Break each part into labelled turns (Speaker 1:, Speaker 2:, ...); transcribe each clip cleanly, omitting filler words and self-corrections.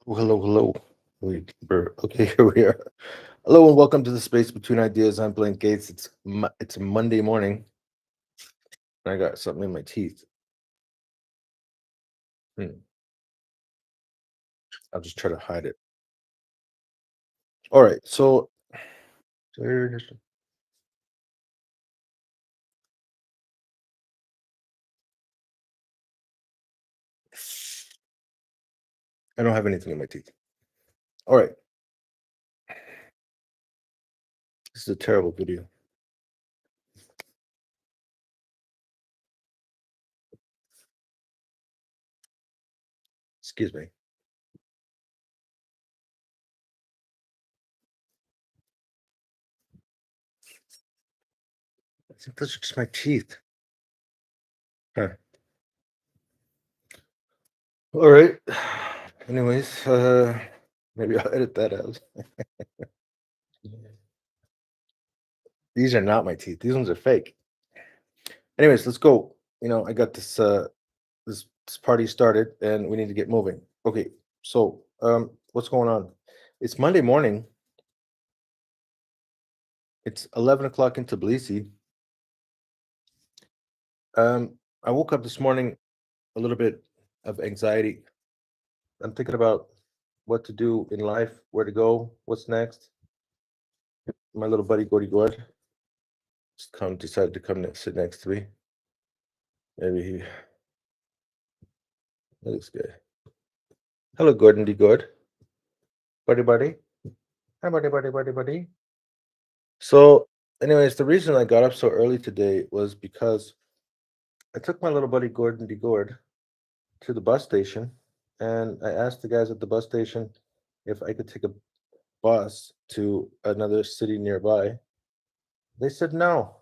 Speaker 1: Hello. Okay, here we are. Hello and welcome to the space between ideas. I'm Blaine Gates. It's a Monday morning, and I got something in my teeth. Hmm, I'll just try to hide it. All right, so I don't have anything in my teeth. All right, this is a terrible video. Excuse me. I think those are just my teeth. Huh. All right. Anyways, maybe I'll edit that out. These are not my teeth. These ones are fake. Anyways, let's go. I got this party started and we need to get moving. Okay, so what's going on? It's Monday morning. It's 11 o'clock in Tbilisi. I woke up this morning a little bit of anxiety. I'm thinking about what to do in life, where to go, what's next. My little buddy Gordy Gord just decided to come sit next to me. Maybe he looks good. Hello, Gordon D. Gord. Buddy. Hi, buddy. So, anyways, the reason I got up so early today was because I took my little buddy Gordon D. Gord to the bus station, and I asked the guys at the bus station if I could take a bus to another city nearby. They said no.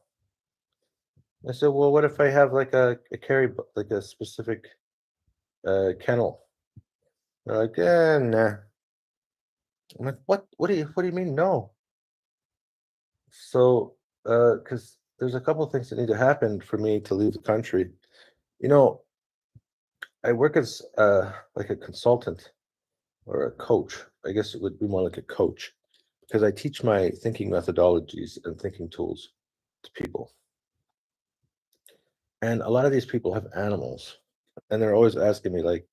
Speaker 1: I said, well, what if I have like like a specific kennel? They're like, nah. I'm like, what? What do you mean no? So, because there's a couple things that need to happen for me to leave the country. You know, I work as like a consultant or a coach. I guess it would be more like a coach because I teach my thinking methodologies and thinking tools to people. And a lot of these people have animals, and they're always asking me like,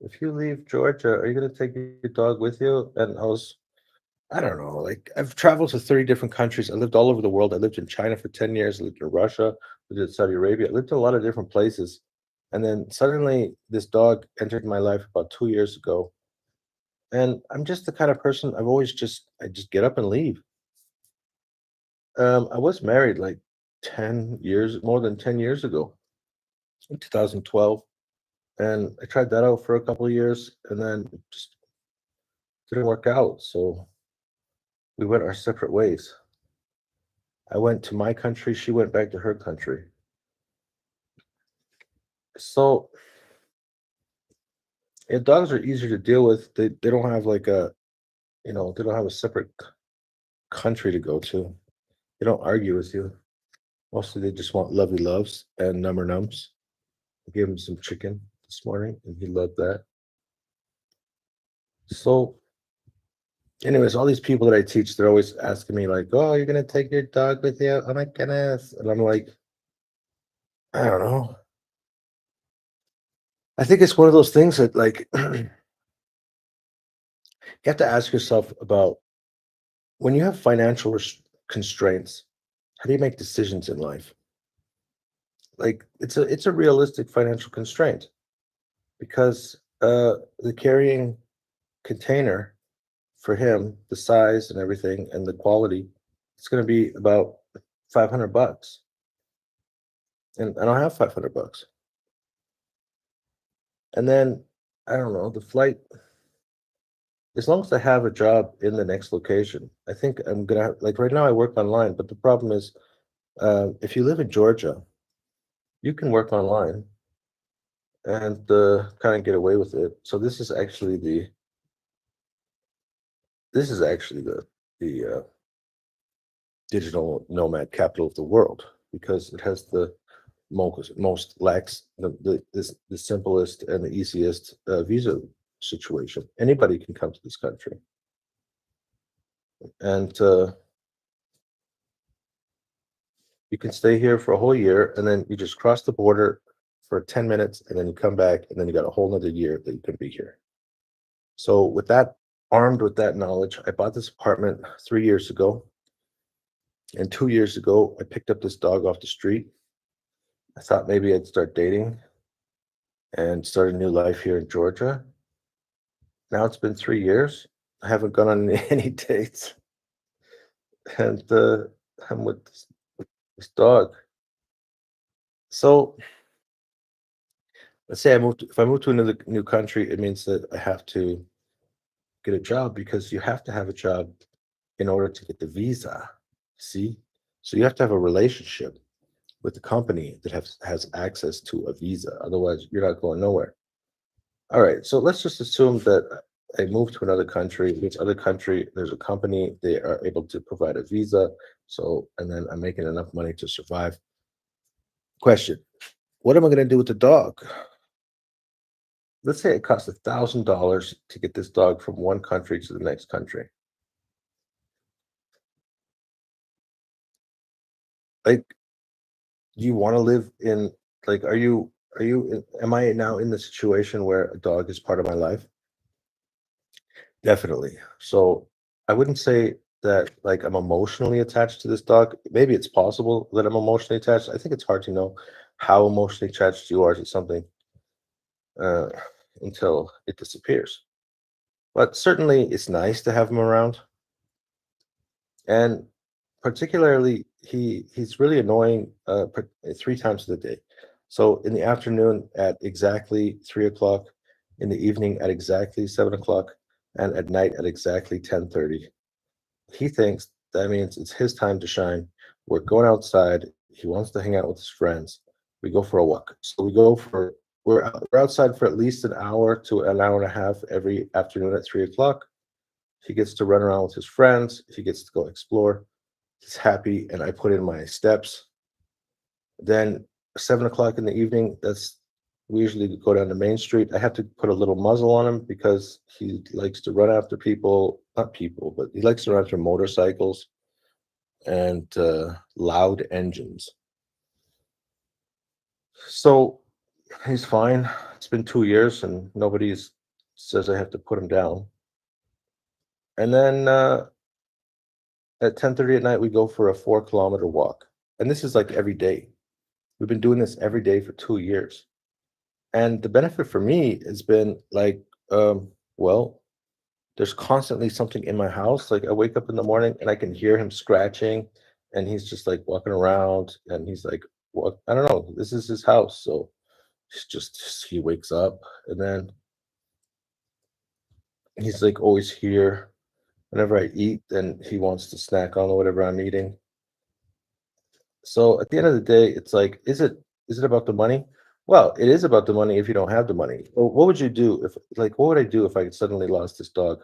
Speaker 1: if you leave Georgia, are you going to take your dog with you? And I don't know, like I've traveled to 30 different countries. I lived all over the world. I lived in China for 10 years. I lived in Russia. I lived in Saudi Arabia. I lived in a lot of different places. And then suddenly this dog entered my life about 2 years ago. And I'm just the kind of person I just get up and leave. I was married like 10 years, more than 10 years ago, in 2012. And I tried that out for a couple of years and then it just didn't work out. So we went our separate ways. I went to my country, she went back to her country. So yeah, dogs are easier to deal with. They don't have like they don't have a separate country to go to. They don't argue with you. Mostly they just want lovey loves and number nums. I gave him some chicken this morning and he loved that. So, anyways, all these people that I teach, they're always asking me, like, oh, you're gonna take your dog with you? Oh my goodness. And I'm like, I don't know. I think it's one of those things that like you have to ask yourself about when you have constraints, how do you make decisions in life? Like it's a realistic financial constraint because the carrying container for him, the size and everything and the quality, it's going to be about $500, and I don't have $500. And then I don't know the flight. As long as I have a job in the next location, I think I'm gonna like right now I work online, but the problem is if you live in Georgia, you can work online and kind of get away with it. So this is actually the digital nomad capital of the world because it has the most lax the simplest and the easiest visa situation. Anybody can come to this country, and you can stay here for a whole year, and then you just cross the border for 10 minutes, and then you come back, and then you got a whole nother year that you can be here. So, with that, armed with that knowledge, I bought this apartment 3 years ago, and 2 years ago, I picked up this dog off the street. I thought maybe I'd start dating and start a new life here in Georgia. Now it's been 3 years. I haven't gone on any dates, and I'm with this dog. So let's say if I move to another new country, it means that I have to get a job because you have to have a job in order to get the visa. See, so you have to have a relationship with the company that has access to a visa. Otherwise, you're not going nowhere. All right, so let's just assume that I move to another country. This other country, there's a company, they are able to provide a visa. So, and then I'm making enough money to survive. Question: what am I going to do with the dog? Let's say it costs $1,000 to get this dog from one country to the next country. Like, do you want to live in, like, am I now in the situation where a dog is part of my life? Definitely. So I wouldn't say that like I'm emotionally attached to this dog. Maybe it's possible that I'm emotionally attached. I think it's hard to know how emotionally attached you are to something uh, until it disappears. But certainly, it's nice to have him around, and particularly he's really annoying 3 times of the day. So in the afternoon at exactly 3 o'clock, in the evening at exactly 7 o'clock, and at night at exactly 10:30. He thinks that means it's his time to shine. We're going outside. He wants to hang out with his friends. We go for a walk. So we're outside for at least an hour to an hour and a half every afternoon at 3 o'clock. He gets to run around with his friends. He gets to go explore. He's happy, and I put in my steps. Then 7 o'clock in the evening, that's we usually go down to Main Street. I have to put a little muzzle on him because he likes to run after people, not people, but he likes to run after motorcycles and loud engines. So he's fine. It's been 2 years and nobody's says I have to put him down. And then at 10:30 at night, we go for a 4 kilometer walk. And this is like every day. We've been doing this every day for 2 years. And the benefit for me has been like, well, there's constantly something in my house. Like I wake up in the morning and I can hear him scratching, and he's just like walking around, and he's like, "What? I don't know. This is his house." So he wakes up, and then he's like always here. Whenever I eat, then he wants to snack on whatever I'm eating. So at the end of the day, it's like, is it about the money? Well, it is about the money if you don't have the money. Well, what would you do if like what would I do if I suddenly lost this dog?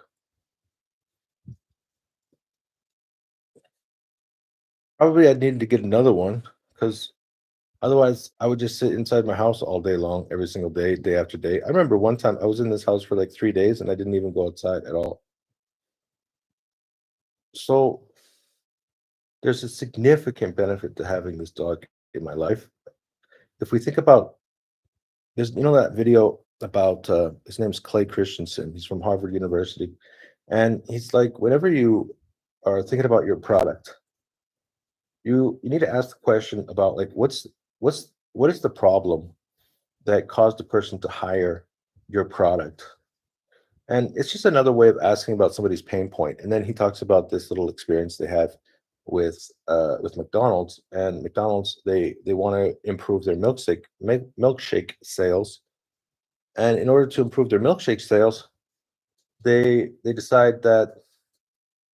Speaker 1: Probably I'd need to get another one because otherwise I would just sit inside my house all day long, every single day, day after day. I remember one time I was in this house for like 3 days and I didn't even go outside at all. So there's a significant benefit to having this dog in my life. If we think about there's that video about his name's Clay Christensen. He's from Harvard University. And he's like, whenever you are thinking about your product, you need to ask the question about like what is the problem that caused the person to hire your product? And it's just another way of asking about somebody's pain point. And then he talks about this little experience they have with McDonald's. And McDonald's they want to improve their milkshake sales. And in order to improve their milkshake sales, they decide that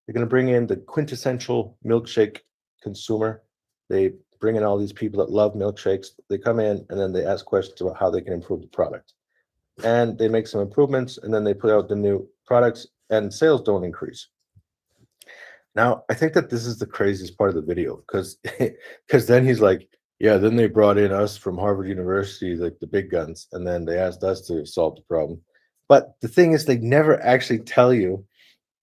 Speaker 1: they're going to bring in the quintessential milkshake consumer. They bring in all these people that love milkshakes. They come in and then they ask questions about how they can improve the product. And they make some improvements and then they put out the new products and sales don't increase. Now, I think that this is the craziest part of the video because because then he's like, yeah, then they brought in us from Harvard University, like the big guns, and then they asked us to solve the problem. But the thing is, they never actually tell you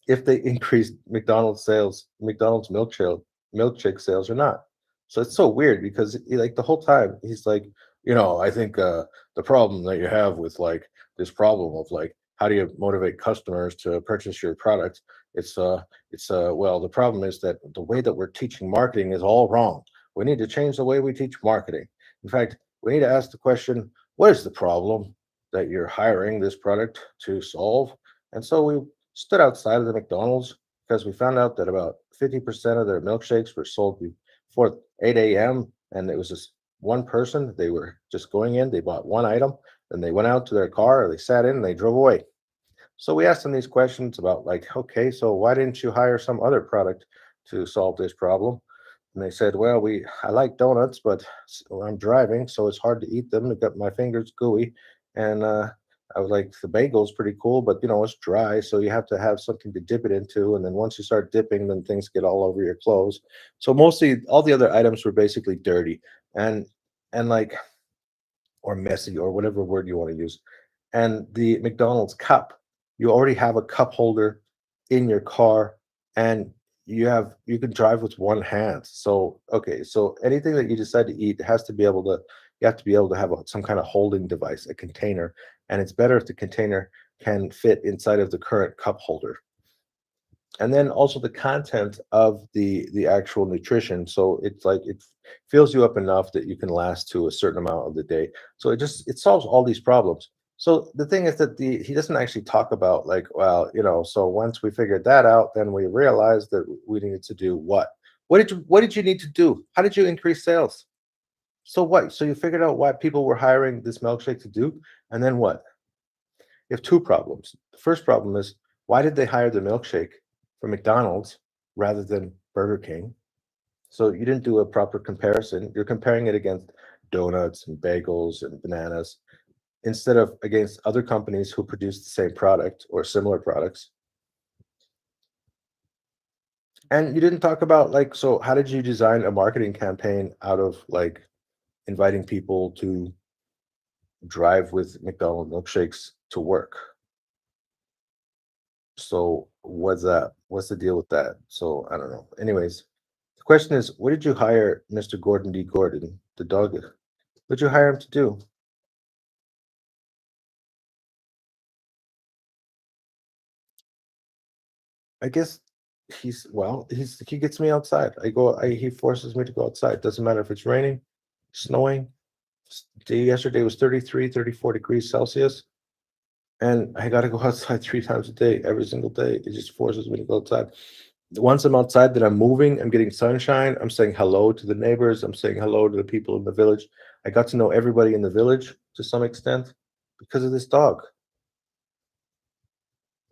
Speaker 1: if they increased McDonald's milkshake sales or not. So it's so weird because like the whole time he's like, I think the problem that you have with like this problem of like how do you motivate customers to purchase your product? It's well, the problem is that the way that we're teaching marketing is all wrong. We need to change the way we teach marketing. In fact, we need to ask the question, what is the problem that you're hiring this product to solve? And so we stood outside of the McDonald's because we found out that about 50% of their milkshakes were sold before 8 a.m. And it was just one person. They were just going in, they bought one item, and they went out to their car, or they sat in and they drove away. So we asked them these questions about like, okay, so why didn't you hire some other product to solve this problem? And they said, well, I like donuts, but I'm driving, so it's hard to eat them. It got my fingers gooey, and I was like, the bagel's pretty cool, but it's dry, so you have to have something to dip it into, and then once you start dipping, then things get all over your clothes. So mostly, all the other items were basically dirty, and like or messy or whatever word you want to use. And the McDonald's cup, you already have a cup holder in your car, and you can drive with one hand. So okay, so anything that you decide to eat has to be able to you have to be able to have some kind of holding device, a container, and it's better if the container can fit inside of the current cup holder. And then also the content of the actual nutrition, so it's like it fills you up enough that you can last to a certain amount of the day. So it solves all these problems. So the thing is that the he doesn't actually talk about like, well, so once we figured that out, then we realized that we needed to do what did you need to do? How did you increase sales? So what? So you figured out what people were hiring this milkshake to do, and then what? You have two problems. The first problem is, why did they hire the milkshake from McDonald's rather than Burger King? So you didn't do a proper comparison. You're comparing it against donuts and bagels and bananas instead of against other companies who produce the same product or similar products. And you didn't talk about like, so how did you design a marketing campaign out of like inviting people to drive with McDonald's milkshakes to work? So what's that? What's the deal with that? So I don't know. Anyways, the question is, what did you hire Mr. Gordon D. Gordon, the dog? What did you hire him to do? I guess he gets me outside. He forces me to go outside. Doesn't matter if it's raining, snowing. Yesterday was 33, 34 degrees Celsius. And I gotta go outside 3 times a day, every single day. It just forces me to go outside. Once I'm outside, then I'm moving, I'm getting sunshine, I'm saying hello to the neighbors, I'm saying hello to the people in the village. I got to know everybody in the village to some extent because of this dog.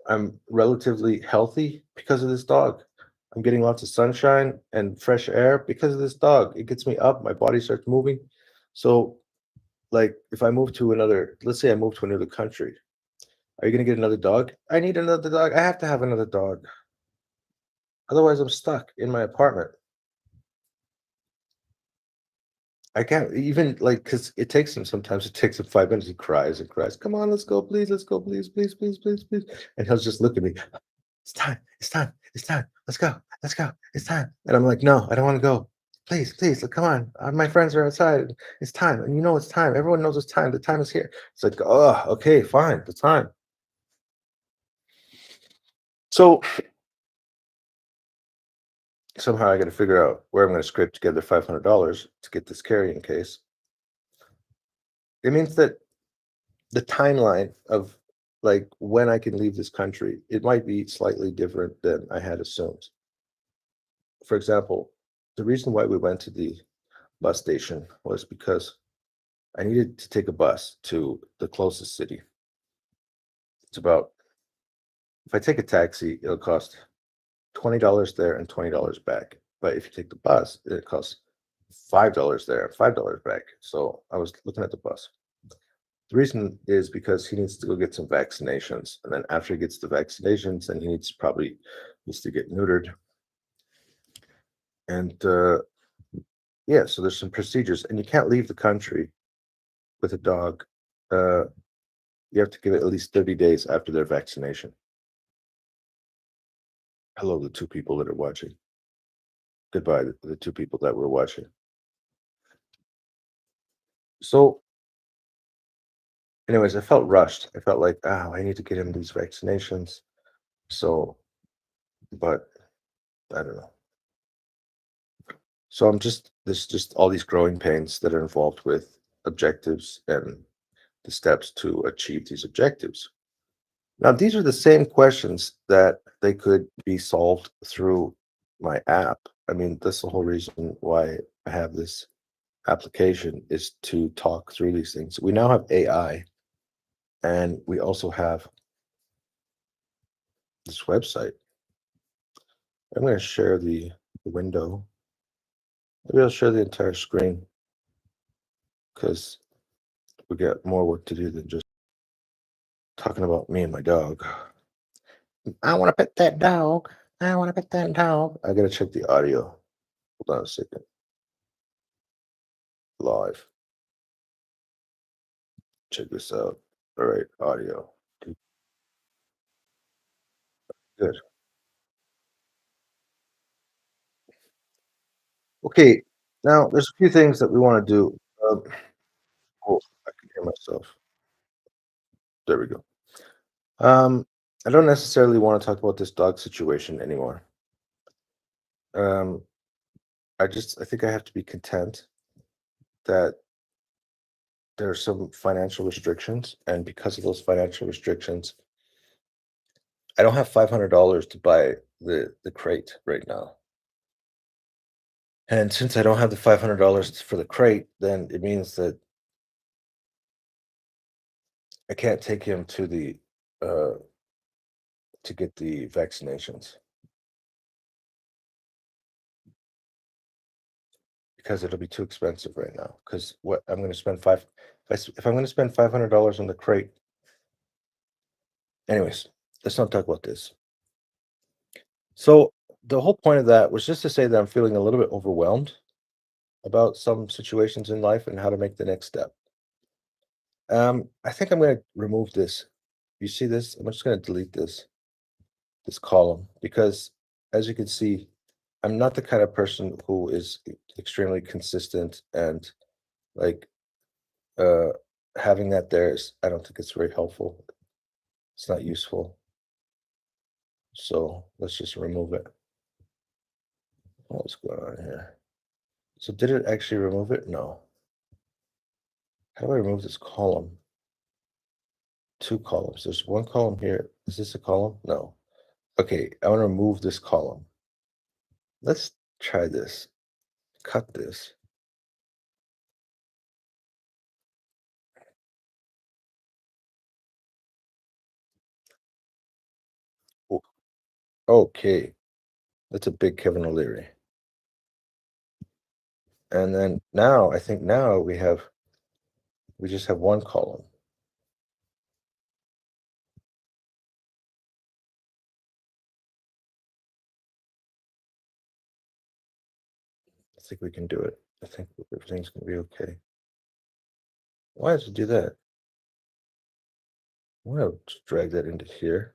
Speaker 1: I'm relatively healthy because of this dog. I'm getting lots of sunshine and fresh air because of this dog. It gets me up, my body starts moving. So, like, if I move to another, let's say I move to another country, are you gonna get another dog? I need another dog. I have to have another dog. Otherwise, I'm stuck in my apartment. I can't even like because it takes him sometimes. It takes him 5 minutes. He cries and cries. Come on, let's go, please. Let's go, please, please, please, please, please. And he'll just look at me. It's time. It's time. It's time. Let's go. Let's go. It's time. And I'm like, no, I don't want to go. Please, please, come on. My friends are outside. It's time. And it's time. Everyone knows it's time. The time is here. It's like, oh, okay, fine. The time. So somehow I got to figure out where I'm going to scrape together $500 to get this carrying case. It means that the timeline of like when I can leave this country, it might be slightly different than I had assumed. For example, the reason why we went to the bus station was because I needed to take a bus to the closest city. It's about, if I take a taxi, it'll cost $20 there and $20 back. But if you take the bus, it costs $5 there and $5 back. So I was looking at the bus. The reason is because he needs to go get some vaccinations, and then after he gets the vaccinations, then he needs to get neutered. And yeah, so there's some procedures, and you can't leave the country with a dog. Uh, You have to give it at least 30 days after their vaccination. Hello, the two people that are watching. Goodbye, the two people that were watching. So, anyways, I felt rushed. I felt like, oh, I need to get him these vaccinations. So, but I don't know. So there's just all these growing pains that are involved with objectives and the steps to achieve these objectives. Now, these are the same questions that they could be solved through my app. I mean, that's the whole reason why I have this application is to talk through these things. We now have AI, and we also have this website. I'm going to share the window. Maybe I'll share the entire screen because we got more work to do than just talking about me and my dog. I want to pet that dog. I want to pet that dog. I got to check the audio. Hold on a second. Live. Check this out. All right, audio. Good. Okay, now there's a few things that we want to do. Oh, I can hear myself. There we go. Um, I don't necessarily want to talk about this dog situation anymore. Um, I think I have to be content that there are some financial restrictions, and because of those financial restrictions, I don't have $500 to buy the crate right now. And since I don't have the $500 for the crate, then it means that I can't take him uh to get the vaccinations because it'll be too expensive right now. Because what I'm going to spend if I'm going to spend $500 on the crate, anyways, let's not talk about this. So the whole point of that was just to say that I'm feeling a little bit overwhelmed about some situations in life and how to make the next step. I think I'm going to remove this. You see this? I'm just going to delete this column because, as you can see, I'm not the kind of person who is extremely consistent and like uh having that there is I don't think it's very helpful. It's not useful. So let's just remove it. What's going on here? So did it actually remove it? No. How do I remove this column? Two columns. There's one column here. Is this a column? No. Okay, I want to remove this column. Let's try this. Cut this. O- Okay, that's a big Kevin O'Leary. And then now, I think now we just have one column. I think we can do it. I think everything's gonna be okay. Why does it do that? I'm gonna just drag that into here.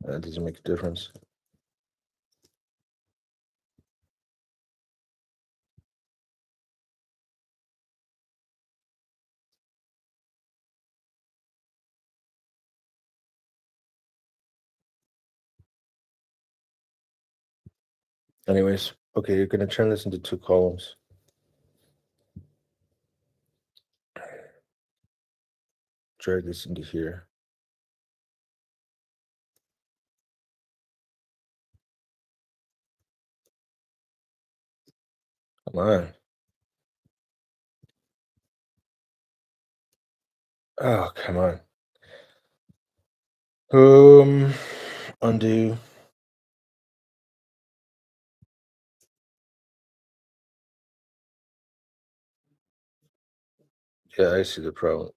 Speaker 1: That doesn't make a difference. Anyways, okay, you're gonna turn this into two columns. Drag this into here. Come on. Oh, come on. Undo. Yeah, I see the problem.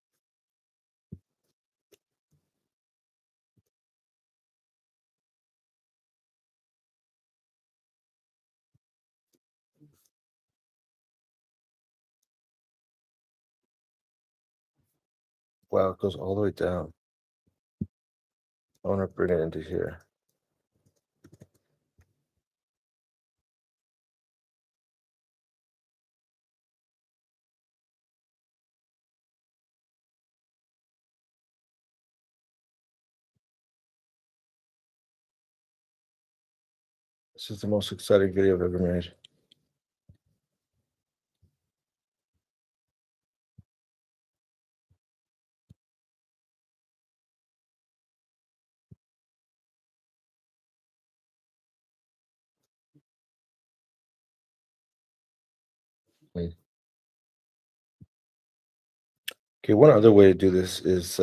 Speaker 1: Wow, it goes all the way down. I want to bring it into here. This is the most exciting video I've ever made. Mm. Okay, one other way to do this is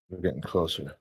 Speaker 1: we're getting closer.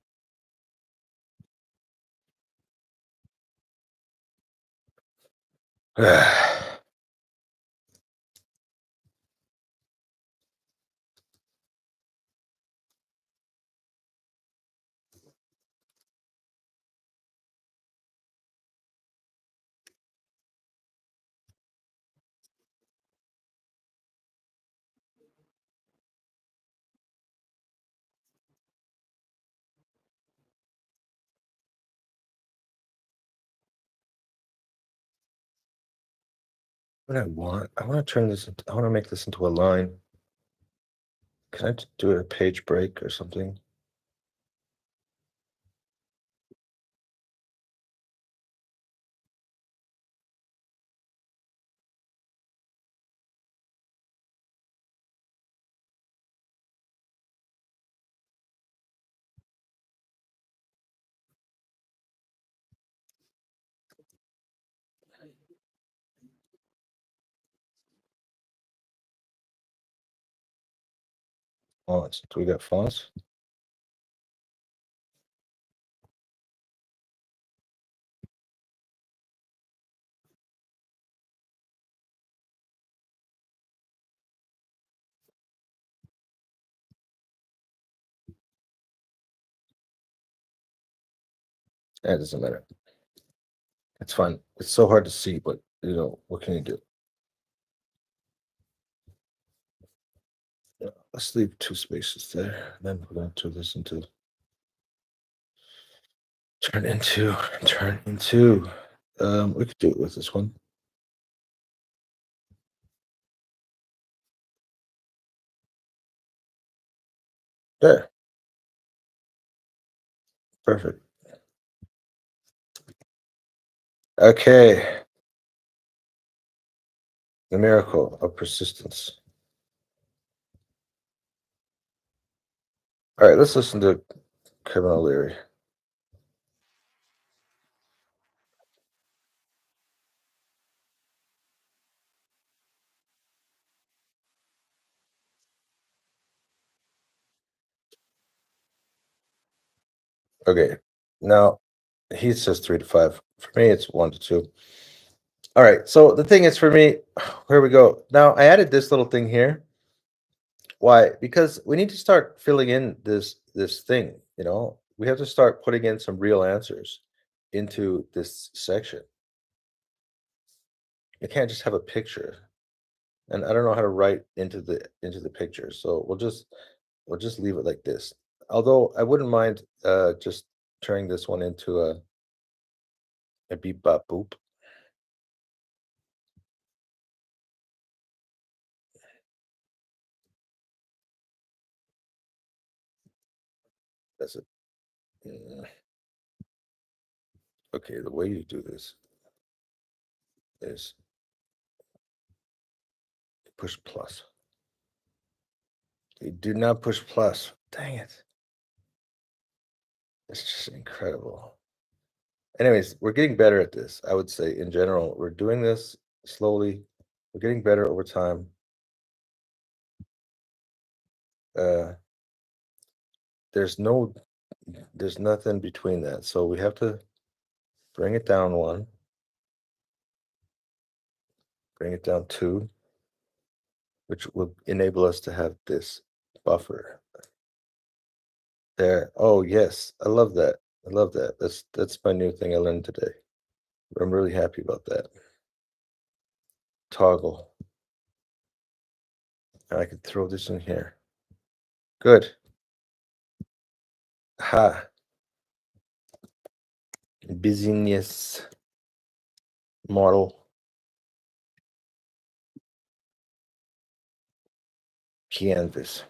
Speaker 1: What I want to turn this into, I want to make this into a line. Can I just do a page break or something? Fonts. Do we got fonts? That doesn't matter. It's fine. It's so hard to see, but what can you do? Yeah, let's leave two spaces there. Then we're going to turn this into turn into turn into. We could do it with this one. There, perfect. Okay, the miracle of persistence. All right, let's listen to Kevin O'Leary. Okay, now he says 3 to 5. For me, it's 1 to 2. All right. So the thing is, for me, here we go. Now I added this little thing here. Why? Because we need to start filling in this thing. We have to start putting in some real answers into this section. I can't just have a picture, and I don't know how to write into the picture. So we'll just leave it like this. Although I wouldn't mind just turning this one into a beep bop boop. That's it. Mm, Okay, the way you do this is push plus. You do not push plus. Dang it. It's just incredible. Anyways, we're getting better at this. I would say in general, we're doing this slowly. We're getting better over time. Uh, there's no there's nothing between that. So we have to bring it down one, bring it down two, which will enable us to have this buffer there. Oh yes, I love that. I love that. That's my new thing I learned today. I'm really happy about that. Toggle. And I can throw this in here. Good. Ha. Business model canvas.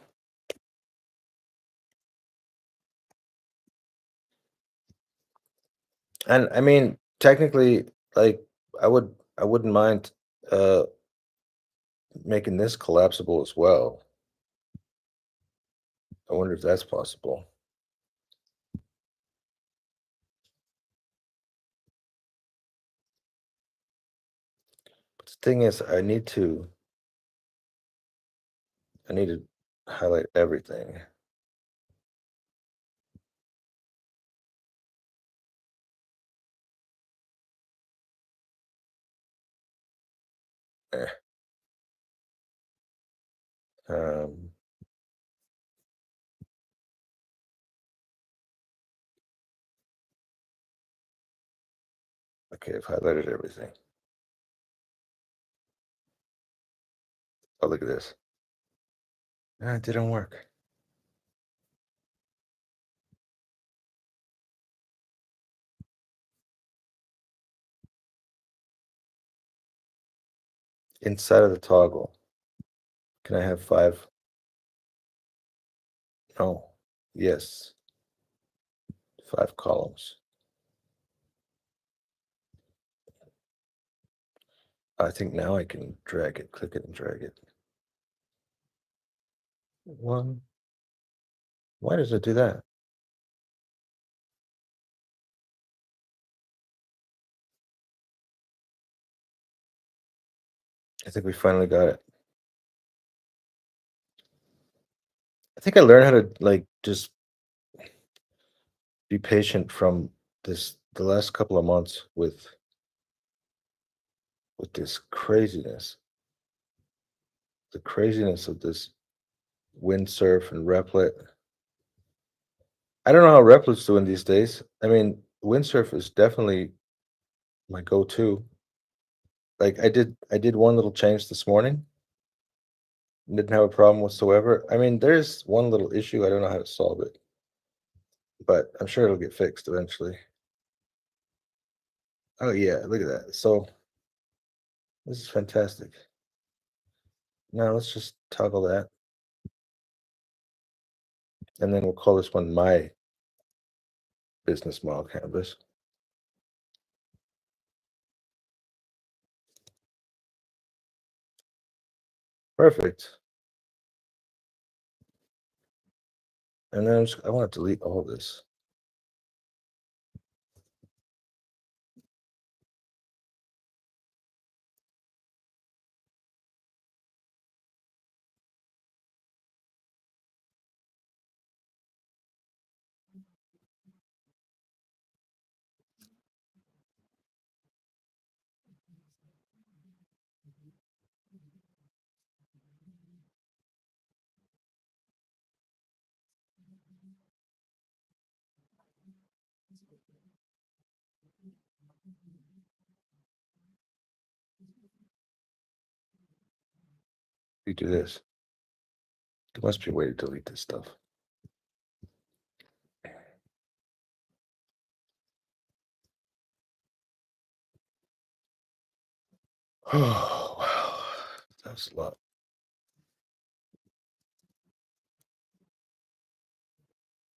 Speaker 1: And I mean, technically, like I wouldn't mind uh making this collapsible as well. I wonder if that's possible. But the thing is, I need to highlight everything. Eh, Um, okay, I've highlighted everything. Oh, look at this. Ah, it didn't work. Inside of the toggle, can I have five? No. Yes. Five columns. I think now I can drag it, click it and drag it. One. Why does it do that? I think we finally got it. I think I learned how to like just be patient from the last couple of months with this craziness. The craziness of this windsurf and Replit. I don't know how Replit's doing these days. I mean, windsurf is definitely my go-to. Like I did one little change this morning. Didn't have a problem whatsoever. I mean, there's one little issue. I don't know how to solve it, but I'm sure it'll get fixed eventually. Oh yeah, look at that. So this is fantastic. Now let's just toggle that, and then we'll call this one my business model canvas. Perfect. And then I want to delete all this. We do this. There must be a way to delete this stuff. Oh wow, that's a lot.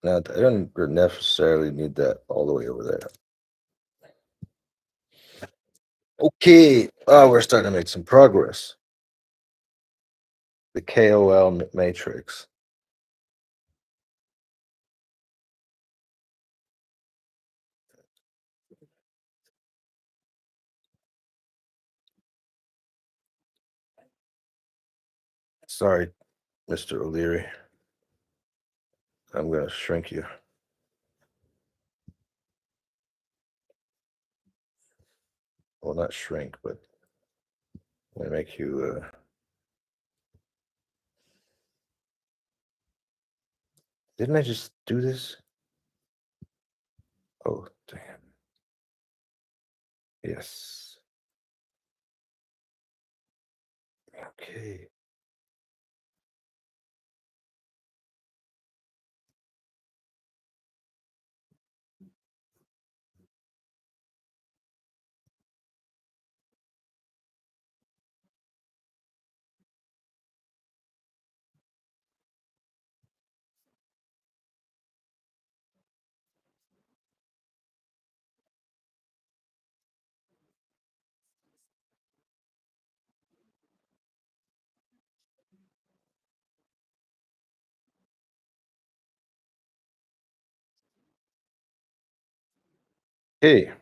Speaker 1: Now I don't necessarily need that all the way over there. Okay, we're starting to make some progress. The KOL matrix. Sorry, Mr. O'Leary. I'm gonna shrink you. well, not shrink, but I'm gonna make you. Didn't I just do this? Oh, damn. Yes. Okay. Hey,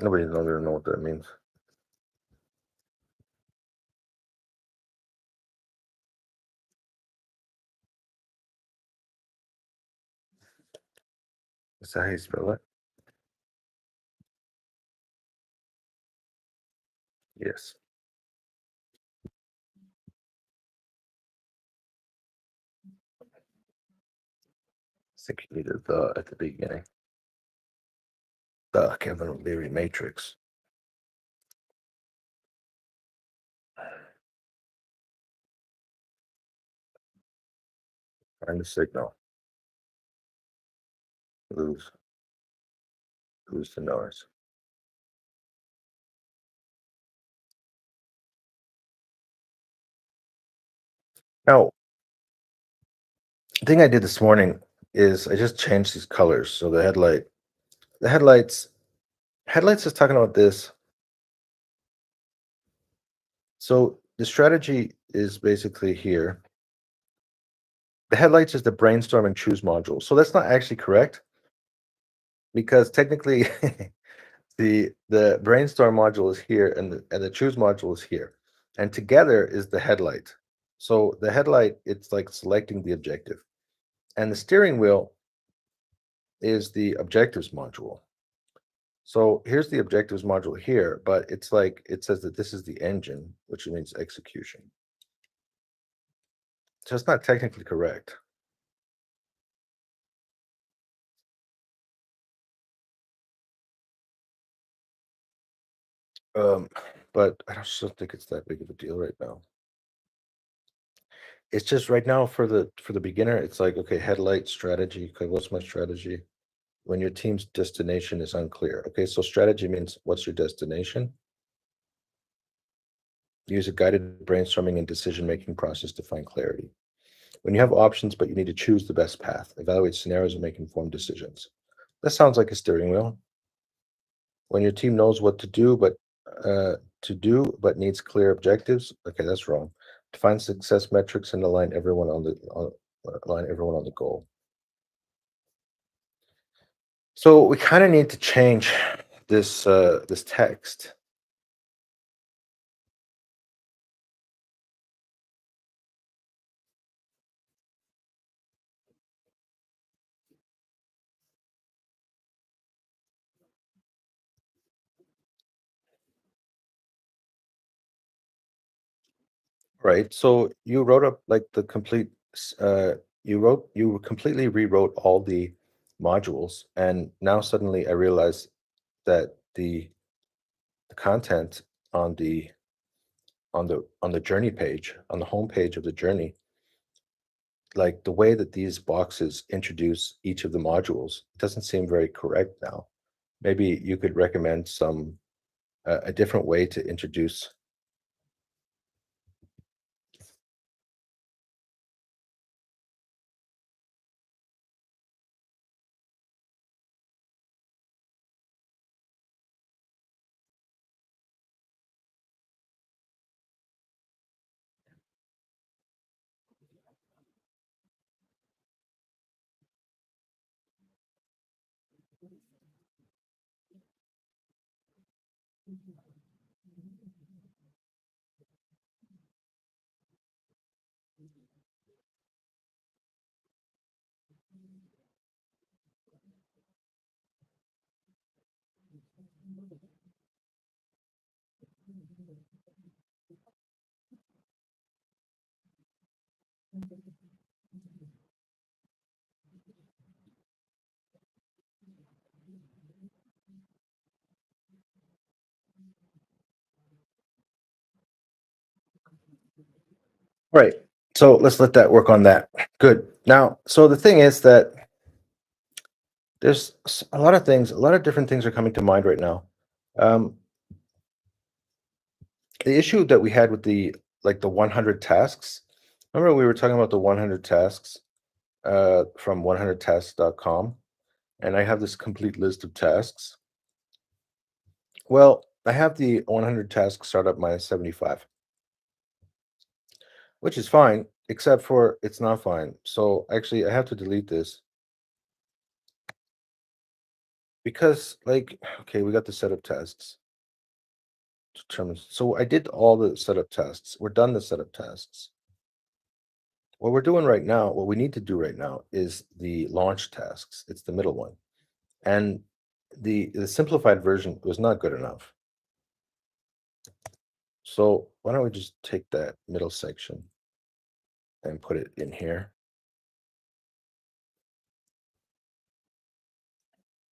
Speaker 1: nobody knows don't know what that means. Is that how you spell it? Yes. I think you needed the at the beginning. The Kevin O'Leary matrix. Find the signal. Lose. Lose the noise. Now, the thing I did this morning is I just changed these colors. So the headlights is talking about this. So the strategy is basically here. The headlights is the brainstorm and choose module. So that's not actually correct because technically the brainstorm module is here and the choose module is here. And together is the headlight. So the headlight, it's like selecting the objective. And the steering wheel is the objectives module. So here's the objectives module here, but it's like it says that this is the engine, which means execution. So it's not technically correct. Um, but I don't still think it's that big of a deal right now. It's just right now for the beginner, it's like, okay, headlight strategy. Okay, what's my strategy? When your team's destination is unclear. Okay, so strategy means what's your destination? Use a guided brainstorming and decision-making process to find clarity. When you have options, but you need to choose the best path, evaluate scenarios and make informed decisions. That sounds like a steering wheel. When your team knows what to do, but needs clear objectives. Okay, that's wrong. Define success metrics and align everyone on the goal. So we kind of need to change this text. Right. So you wrote up like the complete you completely rewrote all the modules, and now suddenly I realize that the content on the journey page, on the home page of the journey, like the way that these boxes introduce each of the modules doesn't seem very correct now. Maybe you could recommend some a different way to introduce. Right. So let's let that work on that. Good. Now, so the thing is that there's a lot of things, a lot of different things are coming to mind right now. Um, the issue that we had with the 100 tasks. Remember we were talking about the 100 tasks from 100tasks.com, and I have this complete list of tasks. Well, I have the 100 task startup minus 75, which is fine, except for it's not fine. So actually, I have to delete this because, like, okay, we got the setup tasks. Determines. So I did all the setup tasks. We're done the setup tasks. What we're doing right now, what we need to do right now is the launch tasks. It's the middle one. And the simplified version was not good enough. So why don't we just take that middle section and put it in here?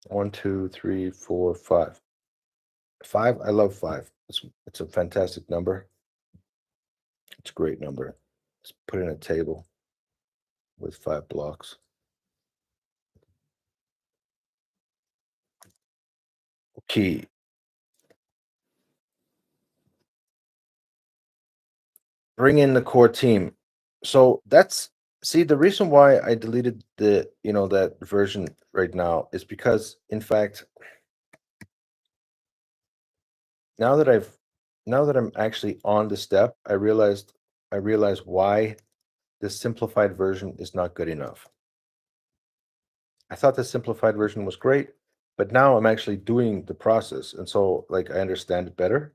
Speaker 1: One, two, three, four, five. Five, I love five. It's a fantastic number. It's a great number. Let's put in a table with 5 blocks. Okay, bring in the core team. So that's see the reason why I deleted that version right now is because in fact now that I've now that I'm actually on the step, I realized why the simplified version is not good enough. I thought the simplified version was great, but now I'm actually doing the process. And so like I understand it better.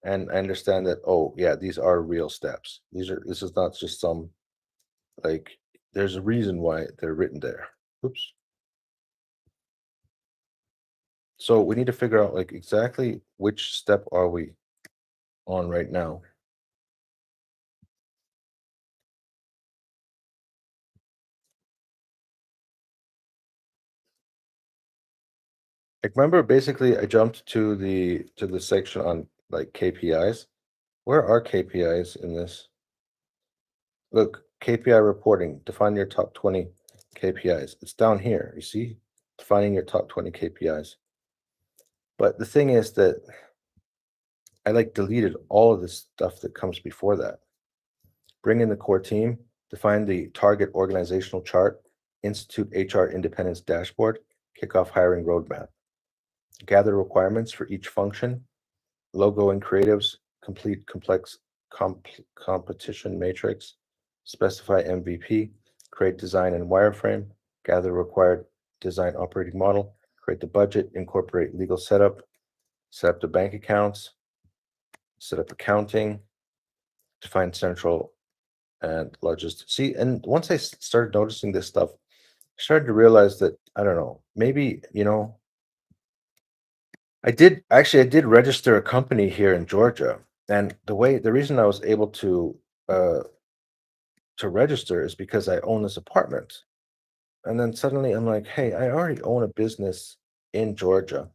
Speaker 1: And I understand that, oh yeah, these are real steps. This is not just some like there's a reason why they're written there. Oops. So we need to figure out like exactly which step are we on right now. Like remember basically I jumped to the section on like KPIs. Where are KPIs in this? Look, KPI reporting, define your top 20 KPIs. It's down here, you see? Defining your top 20 KPIs. But the thing is that I like deleted all of this stuff that comes before that. Bring in the core team, define the target organizational chart, institute HR independence dashboard, kick off hiring roadmap, gather requirements for each function, logo and creatives, complete complex competition matrix, specify MVP, create design and wireframe, gather required design operating model, create the budget, incorporate legal setup, set up the bank accounts, set up accounting, define central and logistics. See, and once I started noticing this stuff, I started to realize that I don't know, maybe I did register a company here in Georgia, and the reason I was able uh to register is because I own this apartment. And then suddenly I'm like, hey, I already own a business in Georgia.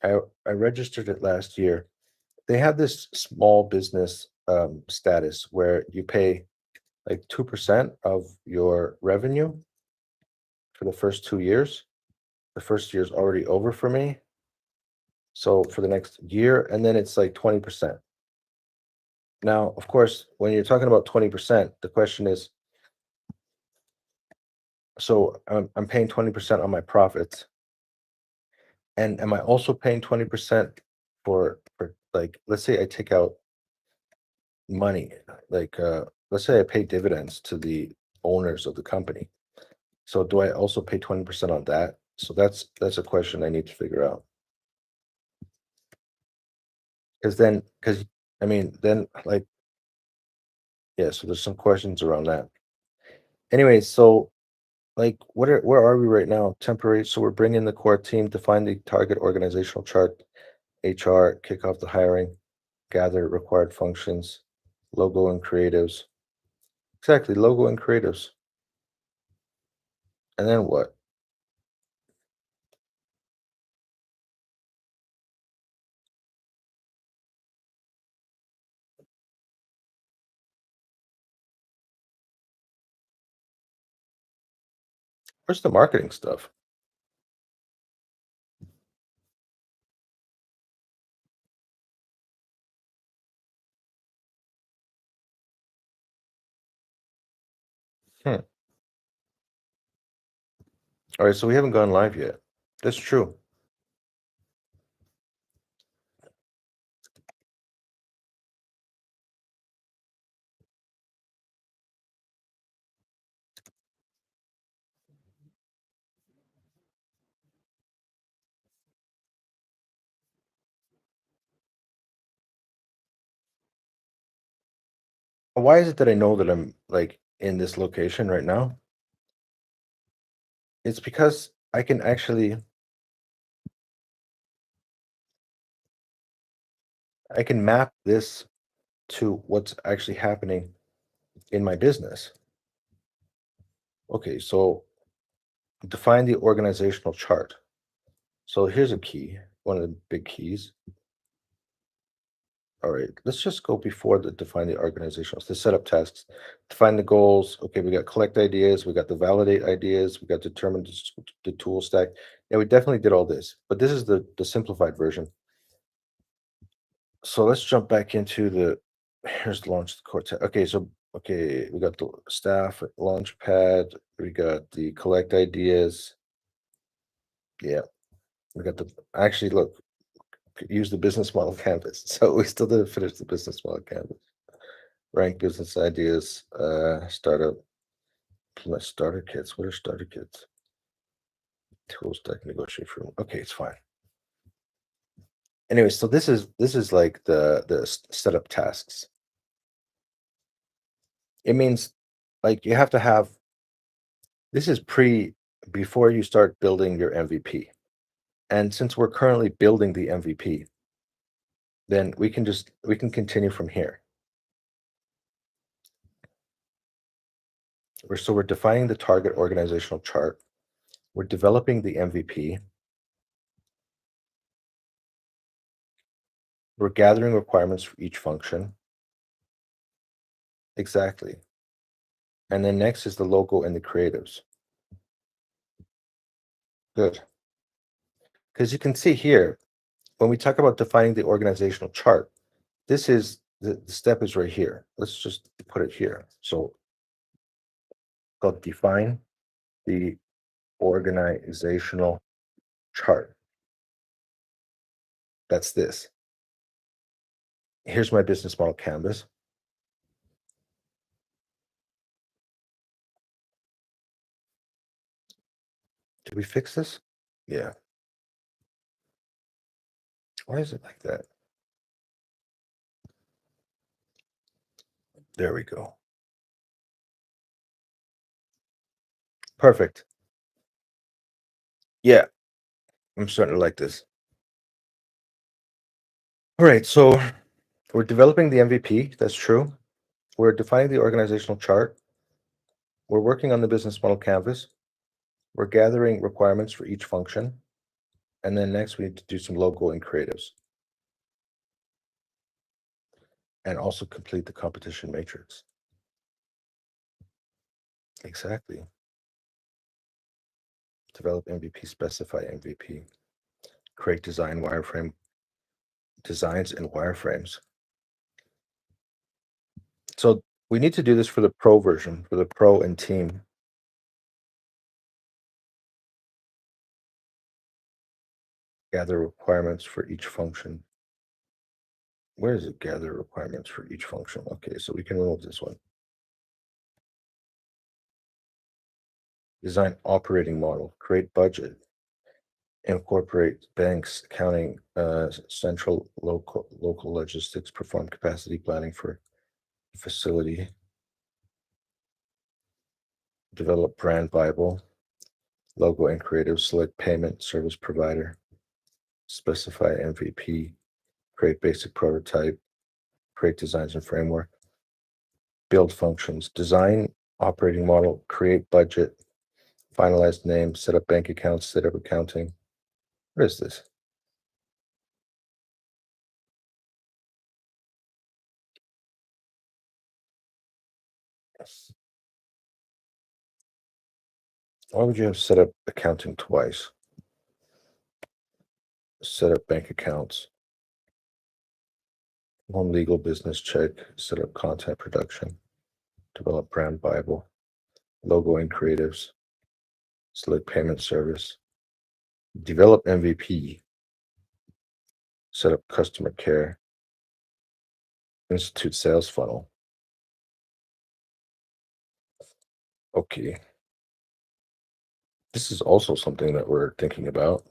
Speaker 1: I registered it last year. They have this small business status where you pay like 2% of your revenue for the first 2 years. The first year is already over for me. So for the next year, and then it's like 20%. Now, of course, when you're talking about 20%, the question is, so I'm paying 20% on my profits, and am I also paying 20% for like, let's say I take out money, like let's say I pay dividends to the owners of the company. So do I also pay 20% on that? So that's a question I need to figure out. Because I mean, then like yeah, so there's some questions around that. Anyway, so like where are we right now? Temporary. So we're bringing the core team, define the target organizational chart, HR, kick off the hiring. gather required functions, logo and creatives. Exactly, logo and creatives. And then what? Where's the marketing stuff? Hmm. All right, so we haven't gone live yet. That's true. Why is it that I know that I'm like in this location right now? It's because I can map this to what's actually happening in my business. Okay, so define the organizational chart. So here's a key, one of the big keys. All right, let's just go before the define the organizational, the setup tasks, define the goals. Okay, we got collect ideas, we got the validate ideas, we got determine the tool stack. Yeah, we definitely did all this, but this is the simplified version. So let's jump back into the here's the launch the core tech. Okay, so okay, we got the staff launch pad, we got the collect ideas. Yeah, we got the actually look, use the business model canvas. So we still didn't finish the business model canvas. Rank business ideas, startup, implement starter kits. What are starter kits? Tools deck negotiate room. Okay, it's fine. Anyway, so this is like the setup tasks. It means like you have to have this is pre before you start building your MVP. And since we're currently building the MVP, then we can continue from here. We're defining the target organizational chart. We're developing the MVP. We're gathering requirements for each function. Exactly. And then next is the logo and the creatives. Good. Because you can see here, when we talk about defining the organizational chart, this is the step is right here. Let's just put it here. So called define the organizational chart. That's this. Here's my business model canvas. Did we fix this? Yeah. Why is it like that? There we go. Perfect. Yeah, I'm starting to like this. All right, so we're developing the MVP. That's true. We're defining the organizational chart. We're working on the business model canvas. We're gathering requirements for each function. And then next, we need to do some logo and creatives and also complete the competition matrix. Exactly. Develop MVP, specify MVP, create design wireframe, designs and wireframes. So we need to do this for the pro version, for the pro and team. Gather requirements for each function. Where is it? Gather requirements for each function. Okay, so we can remove this one. Design operating model, create budget, incorporate banks, accounting, central local logistics, perform capacity planning for facility, develop brand Bible, logo and creative, select payment service provider, specify MVP, create basic prototype, create designs and framework, build functions, design operating model, create budget, finalize name, set up bank accounts, set up accounting. What is this? Why would you have set up accounting twice? Set up bank accounts, one legal business check, set up content production, develop brand Bible, logo and creatives, select payment service, develop MVP, set up customer care, institute sales funnel. Okay. This is also something that we're thinking about.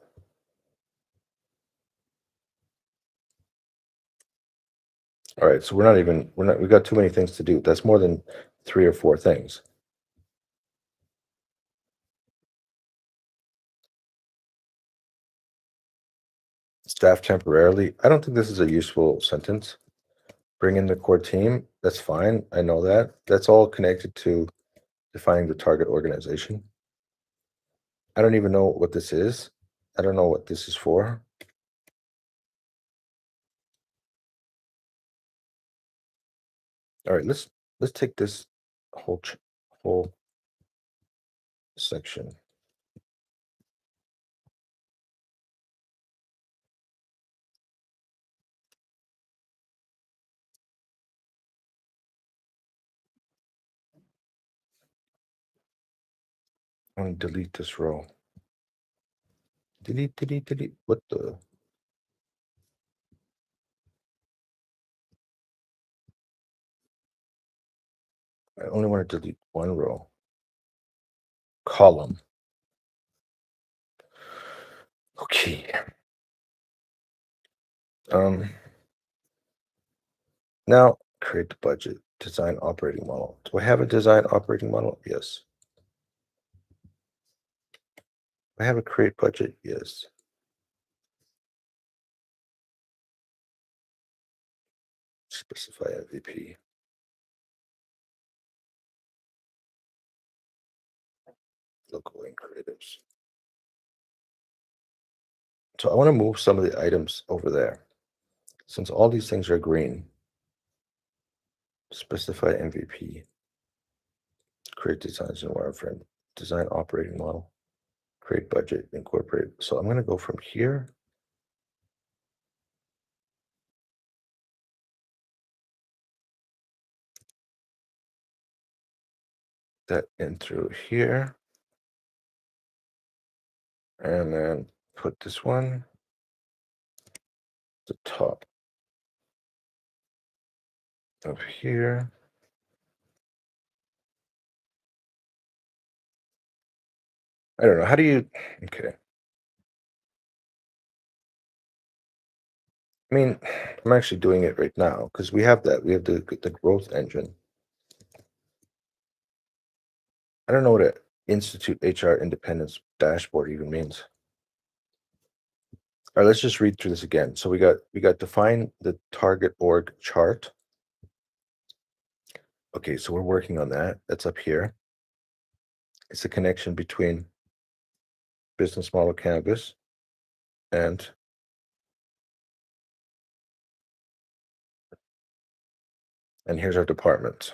Speaker 1: All right, so we got too many things to do. That's more than 3 or 4 things. Staff temporarily. I don't think this is a useful sentence. Bring in the core team. That's fine. I know that. That's all connected to defining the target organization. I don't even know what this is. I don't know what this is for. All right, let's take this whole section. I'm gonna delete this row. Delete, delete, delete. What the? I only want to delete one row. Column. Okay. Now create the budget. Design operating model. Do I have a design operating model? Yes. I have a create budget. Yes. Specify MVP. Local and creatives. So I want to move some of the items over there. Since all these things are green, specify MVP. Create designs and wireframe. Design operating model. Create budget. Incorporate. So I'm going to go from here. That in through here. And then put this one at the top of here. I don't know. How do you? Okay. I mean, I'm actually doing it right now because we have that. We have the growth engine. I don't know what a Institute HR Independence dashboard even means. All right, let's just read through this again. So we got define the target org chart. Okay, so we're working on that. That's up here. It's a connection between business model canvas and here's our department.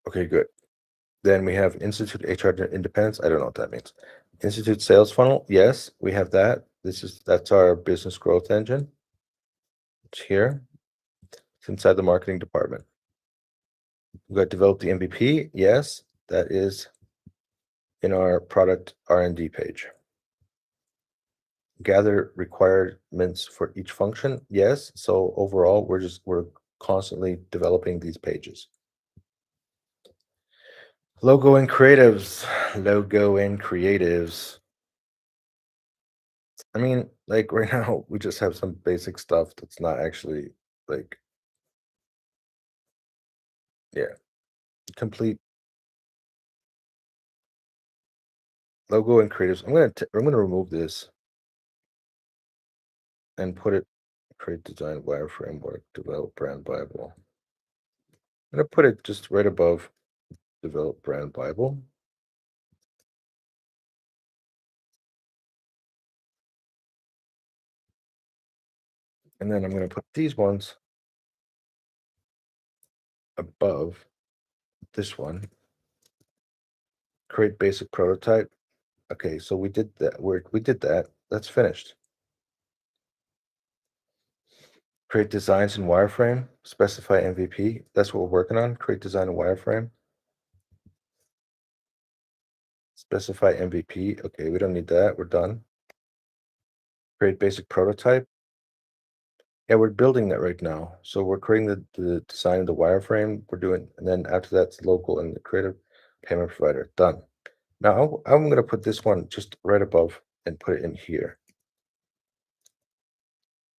Speaker 1: Okay, good. Then we have Institute HR Independence. I don't know what that means. Institute sales funnel. Yes, we have that. That's our business growth engine. It's here. It's inside the marketing department. We got develop the MVP. Yes, that is in our product R&D page. Gather requirements for each function. Yes. So overall, we're constantly developing these pages. Logo and creatives. Logo and creatives. I mean, like right now, we just have some basic stuff that's not actually like, yeah, complete logo and creatives. I'm gonna remove this. and put it, create design wire framework, develop brand Bible. I'm gonna put it just right above develop brand Bible. And then I'm gonna put these ones above this one. Create basic prototype. Okay, so we did that. We did that. That's finished. Create designs in wireframe. Specify MVP. That's what we're working on. Create design in wireframe. Specify MVP. Okay, we don't need that. We're done. Create basic prototype. Yeah, we're building that right now. So we're creating the design of the wireframe. We're doing, and then after that's local and the creative payment provider. Done. Now I'm going to put this one just right above and put it in here.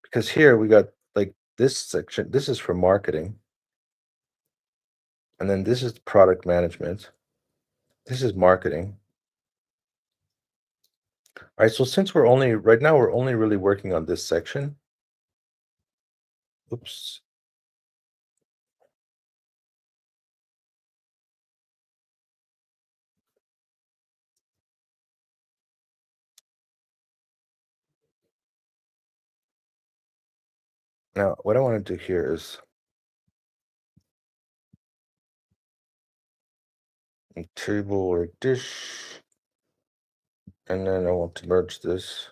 Speaker 1: Because here we got like this section. This is for marketing. And then this is product management. This is marketing. All right. So since we're only right now, we're only really working on this section. Oops. Now, what I want to do here is a table or dish, and then I want to merge this.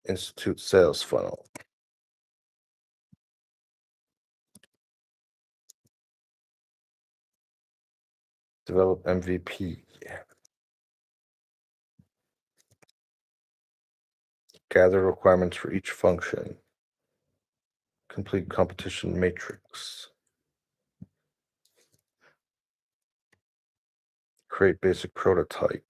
Speaker 1: Institute sales funnel. Develop MVP. Gather requirements for each function. Complete competition matrix. Create basic prototype.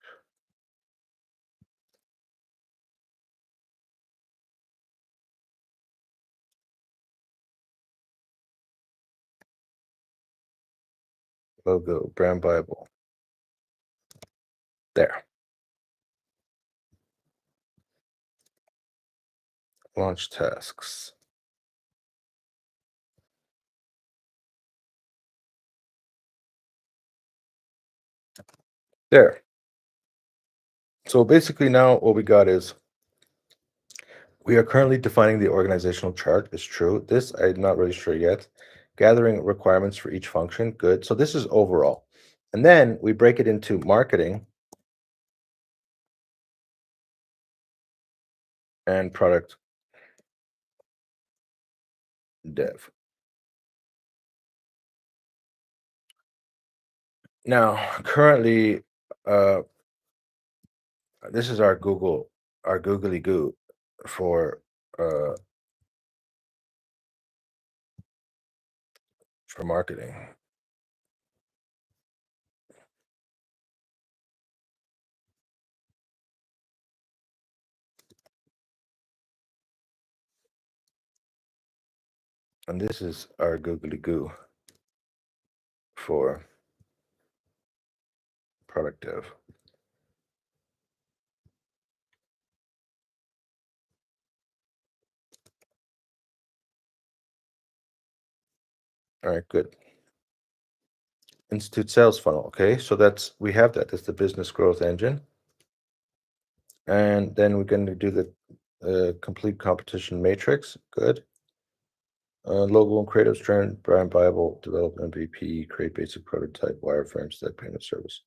Speaker 1: Logo, brand Bible. There. Launch tasks. There. So basically now what we got is we are currently defining the organizational chart. It's true. This I'm not really sure yet. Gathering requirements for each function. Good. So this is overall. And then we break it into marketing and product dev. Now, currently, uh, this is our googly goo for uh, for marketing. And this is our googly goo for product dev. All right, good. Institute sales funnel. Okay, so we have that. That's the business growth engine. And then we're going to do the complete competition matrix. Good. Logo and creative strand, brand Bible, develop MVP, create basic prototype, wireframe, step payment service.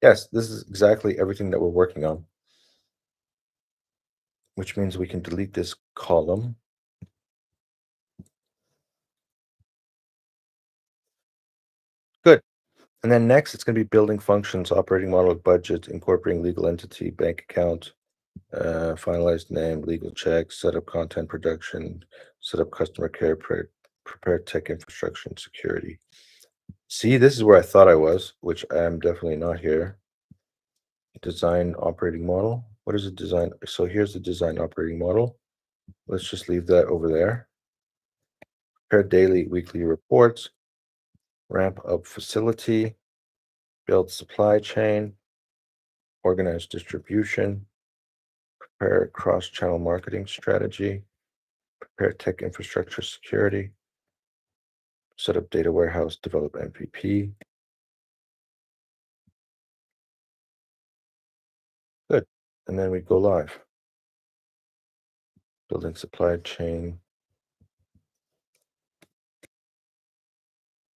Speaker 1: Yes, this is exactly everything that we're working on, which means we can delete this column. Good. And then next, it's going to be building functions, operating model, budget, incorporating legal entity, bank account, finalized name, legal check, set up content production, set up customer care, prepare tech infrastructure and security. See, this is where I thought I was, which I am definitely not here. Design operating model. What is a design? So here's the design operating model. Let's just leave that over there. Prepare daily, weekly reports, ramp up facility, build supply chain, organize distribution, prepare cross-channel marketing strategy, prepare tech infrastructure security, set up data warehouse, develop MVP. Good. And then we go live. Building supply chain,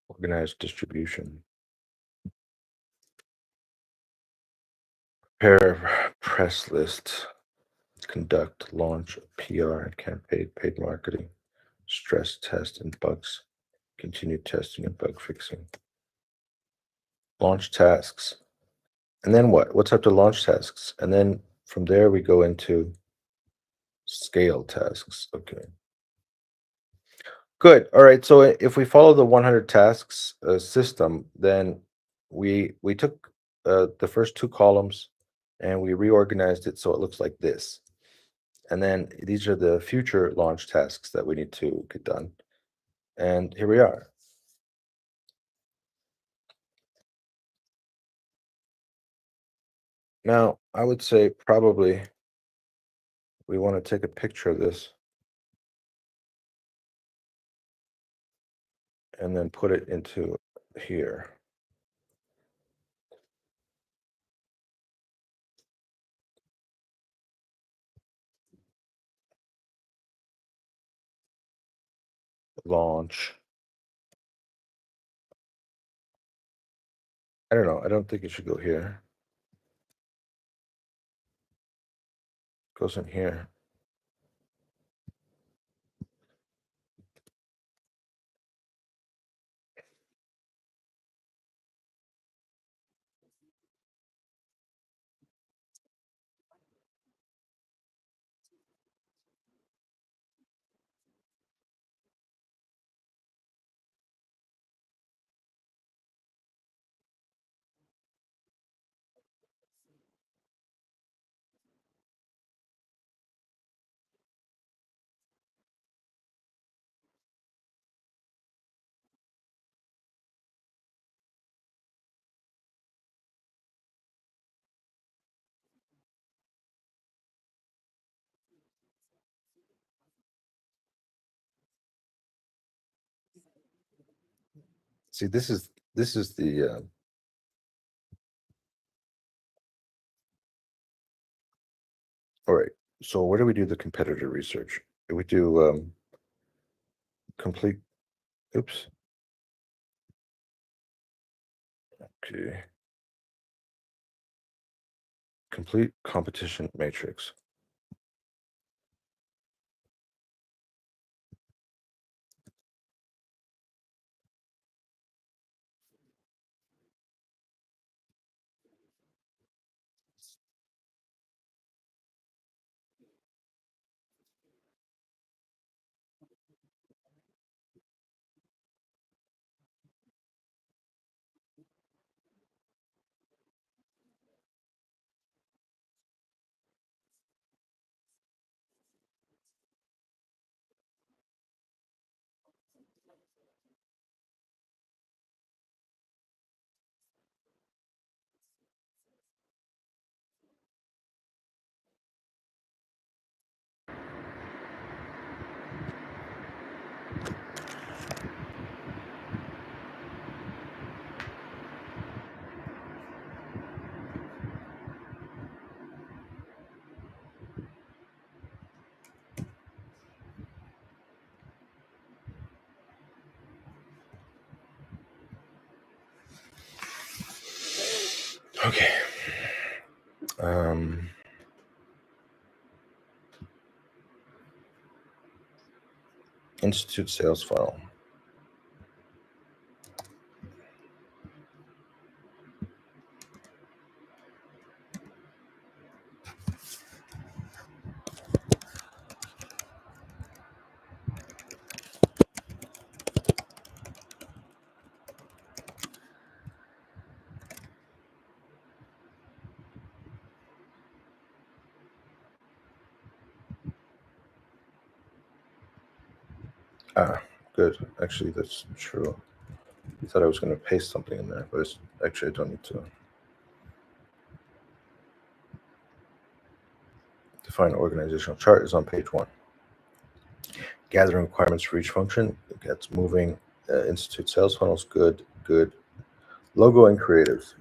Speaker 1: organize distribution, prepare press list, conduct launch PR and campaign paid marketing, stress test and bugs, continue testing and bug fixing, launch tasks. And then what? What's up to launch tasks? And then from there we go into scale tasks. Okay. Good. All right. So if we follow the 100 tasks system, then we took the first two columns and we reorganized it so it looks like this. And then these are the future launch tasks that we need to get done. And here we are. Now, I would say probably we want to take a picture of this and then put it into here. Launch. I don't know. I don't think it should go here. It goes in here. See, this is the all right. So where do we do the competitor research? We do complete. Oops. Okay. Complete competition matrix. Okay. Um, Institute sales funnel. Ah, good. Actually, that's true. I thought I was going to paste something in there, but actually, I don't need to. Define organizational chart is on page 1. Gathering requirements for each function. It gets moving. Institute sales funnels. Good, good. Logo and creatives.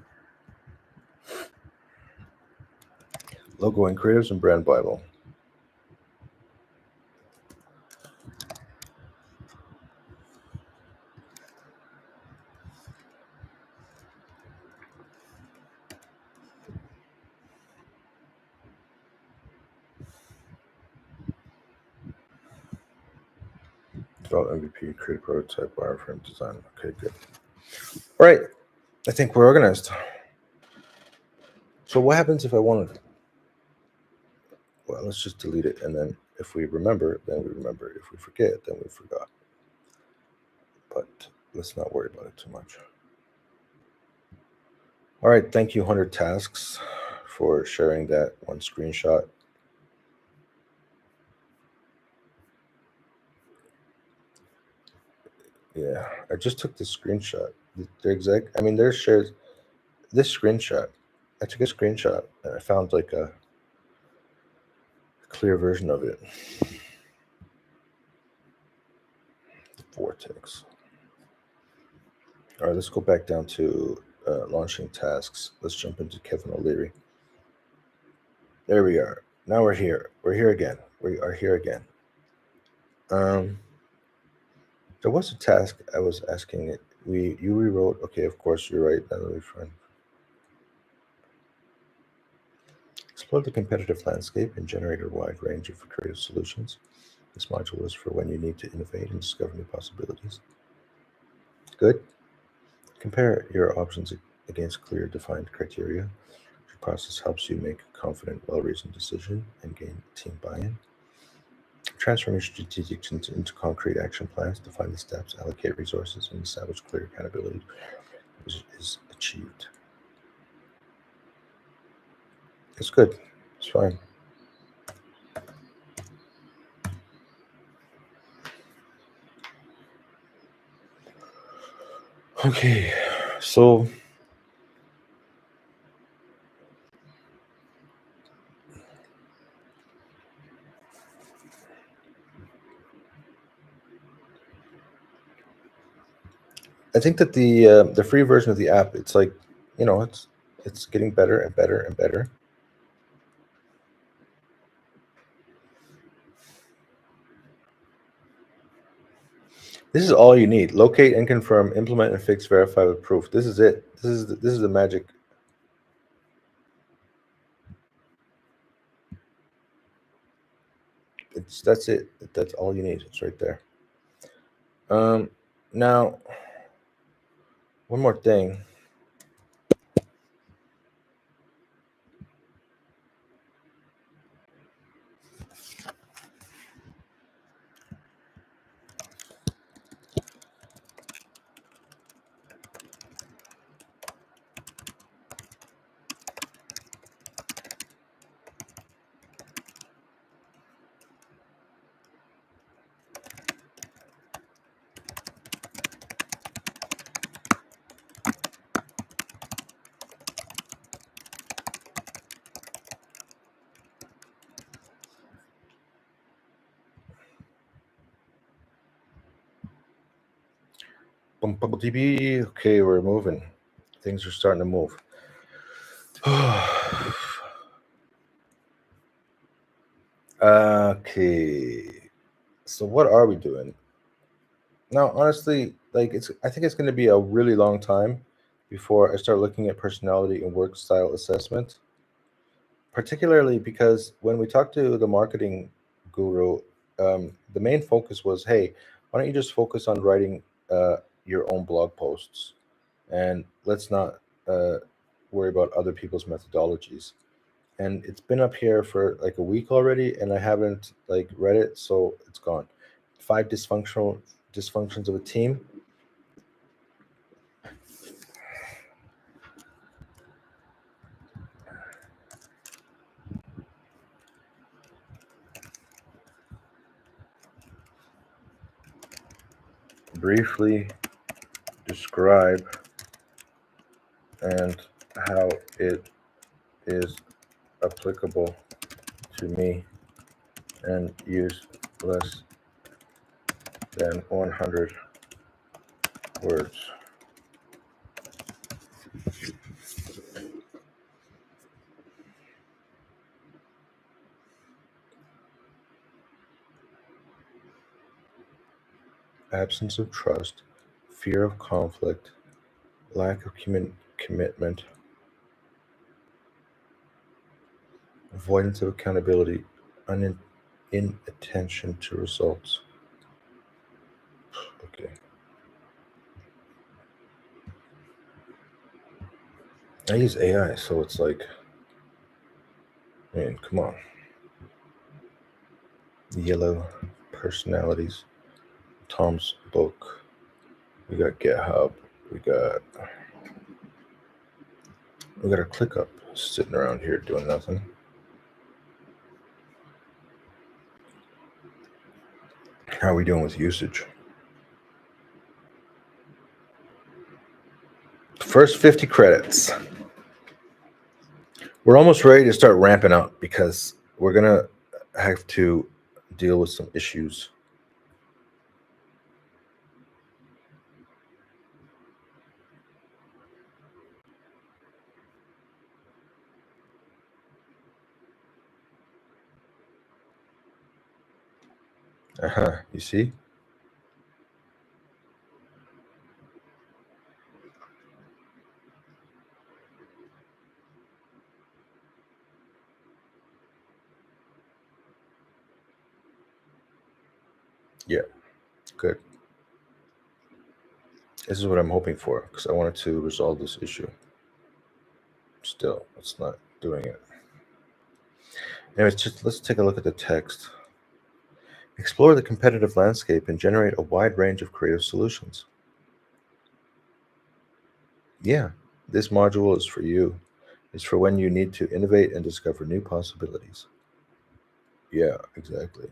Speaker 1: Logo and creatives and brand Bible. Develop MVP, create a prototype, wireframe design. Okay, good. All right. I think we're organized. So what happens if I wanted? Well, let's just delete it, and then if we remember, then we remember. If we forget, then we forgot. But let's not worry about it too much. All right, thank you, 100 Tasks, for sharing that one screenshot. Yeah, I just took this screenshot. They're exact. I mean, there's shares. This screenshot. I took a screenshot and I found like a clear version of it. The vortex. All right, let's go back down to launching tasks. Let's jump into Kevin O'Leary. There we are. Now we're here. We're here again. We are here again. There was a task I was asking it. You rewrote. Okay, of course you're right. Now let me find. Explore the competitive landscape and generate a wide range of creative solutions. This module is for when you need to innovate and discover new possibilities. Good. Compare your options against clear, defined criteria. The process helps you make a confident, well-reasoned decision and gain team buy-in. Transform your strategic into concrete action plans, define the steps, allocate resources, and establish clear accountability, which is achieved. It's good. It's fine. Okay, so I think that the free version of the app, it's like, it's getting better and better and better. This is all you need. Locate and confirm, implement and fix, verify with proof. This is it. This is the magic. That's it. That's all you need. It's right there. Now one more thing. Okay, we're moving. Things are starting to move. Okay. So what are we doing? Now, honestly, like I think it's going to be a really long time before I start looking at personality and work style assessment, particularly because when we talked to the marketing guru, the main focus was, hey, why don't you just focus on writing your own blog posts, and let's not uh, worry about other people's methodologies. And it's been up here for like a week already, and I haven't like read it, so it's gone. Five dysfunctions of a team. briefly describe and how it is applicable to me and use less than 100 words. Absence of trust, fear of conflict, lack of commitment, avoidance of accountability, inattention to results. Okay. I use AI, so it's like, man, come on. Yellow personalities, Tom's book. We got GitHub. We got a ClickUp sitting around here doing nothing. How are we doing with usage? First 50 credits. We're almost ready to start ramping up because we're going to have to deal with some issues. You see? Yeah, good. This is what I'm hoping for because I wanted to resolve this issue. Still, it's not doing it. Anyways, let's take a look at the text. Explore the competitive landscape and generate a wide range of creative solutions. Yeah, this module is for you. It's for when you need to innovate and discover new possibilities. Yeah, exactly.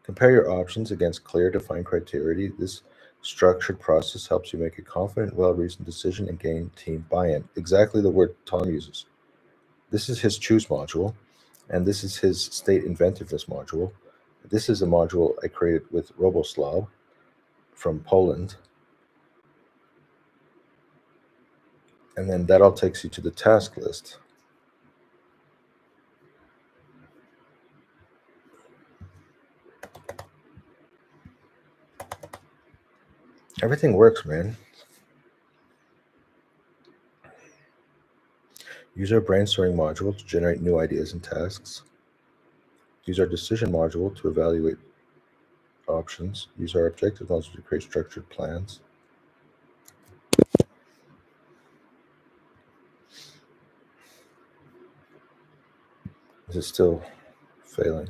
Speaker 1: Compare your options against clear, defined criteria. This structured process helps you make a confident, well reasoned decision and gain team buy in. Exactly the word Tom uses. This is his choose module, and this is his state inventiveness module. This is a module I created with Roboslav from Poland. And then that all takes you to the task list. Everything works, man. Use our brainstorming module to generate new ideas and tasks. Use our decision module to evaluate options. Use our objective module to create structured plans. Is it still failing?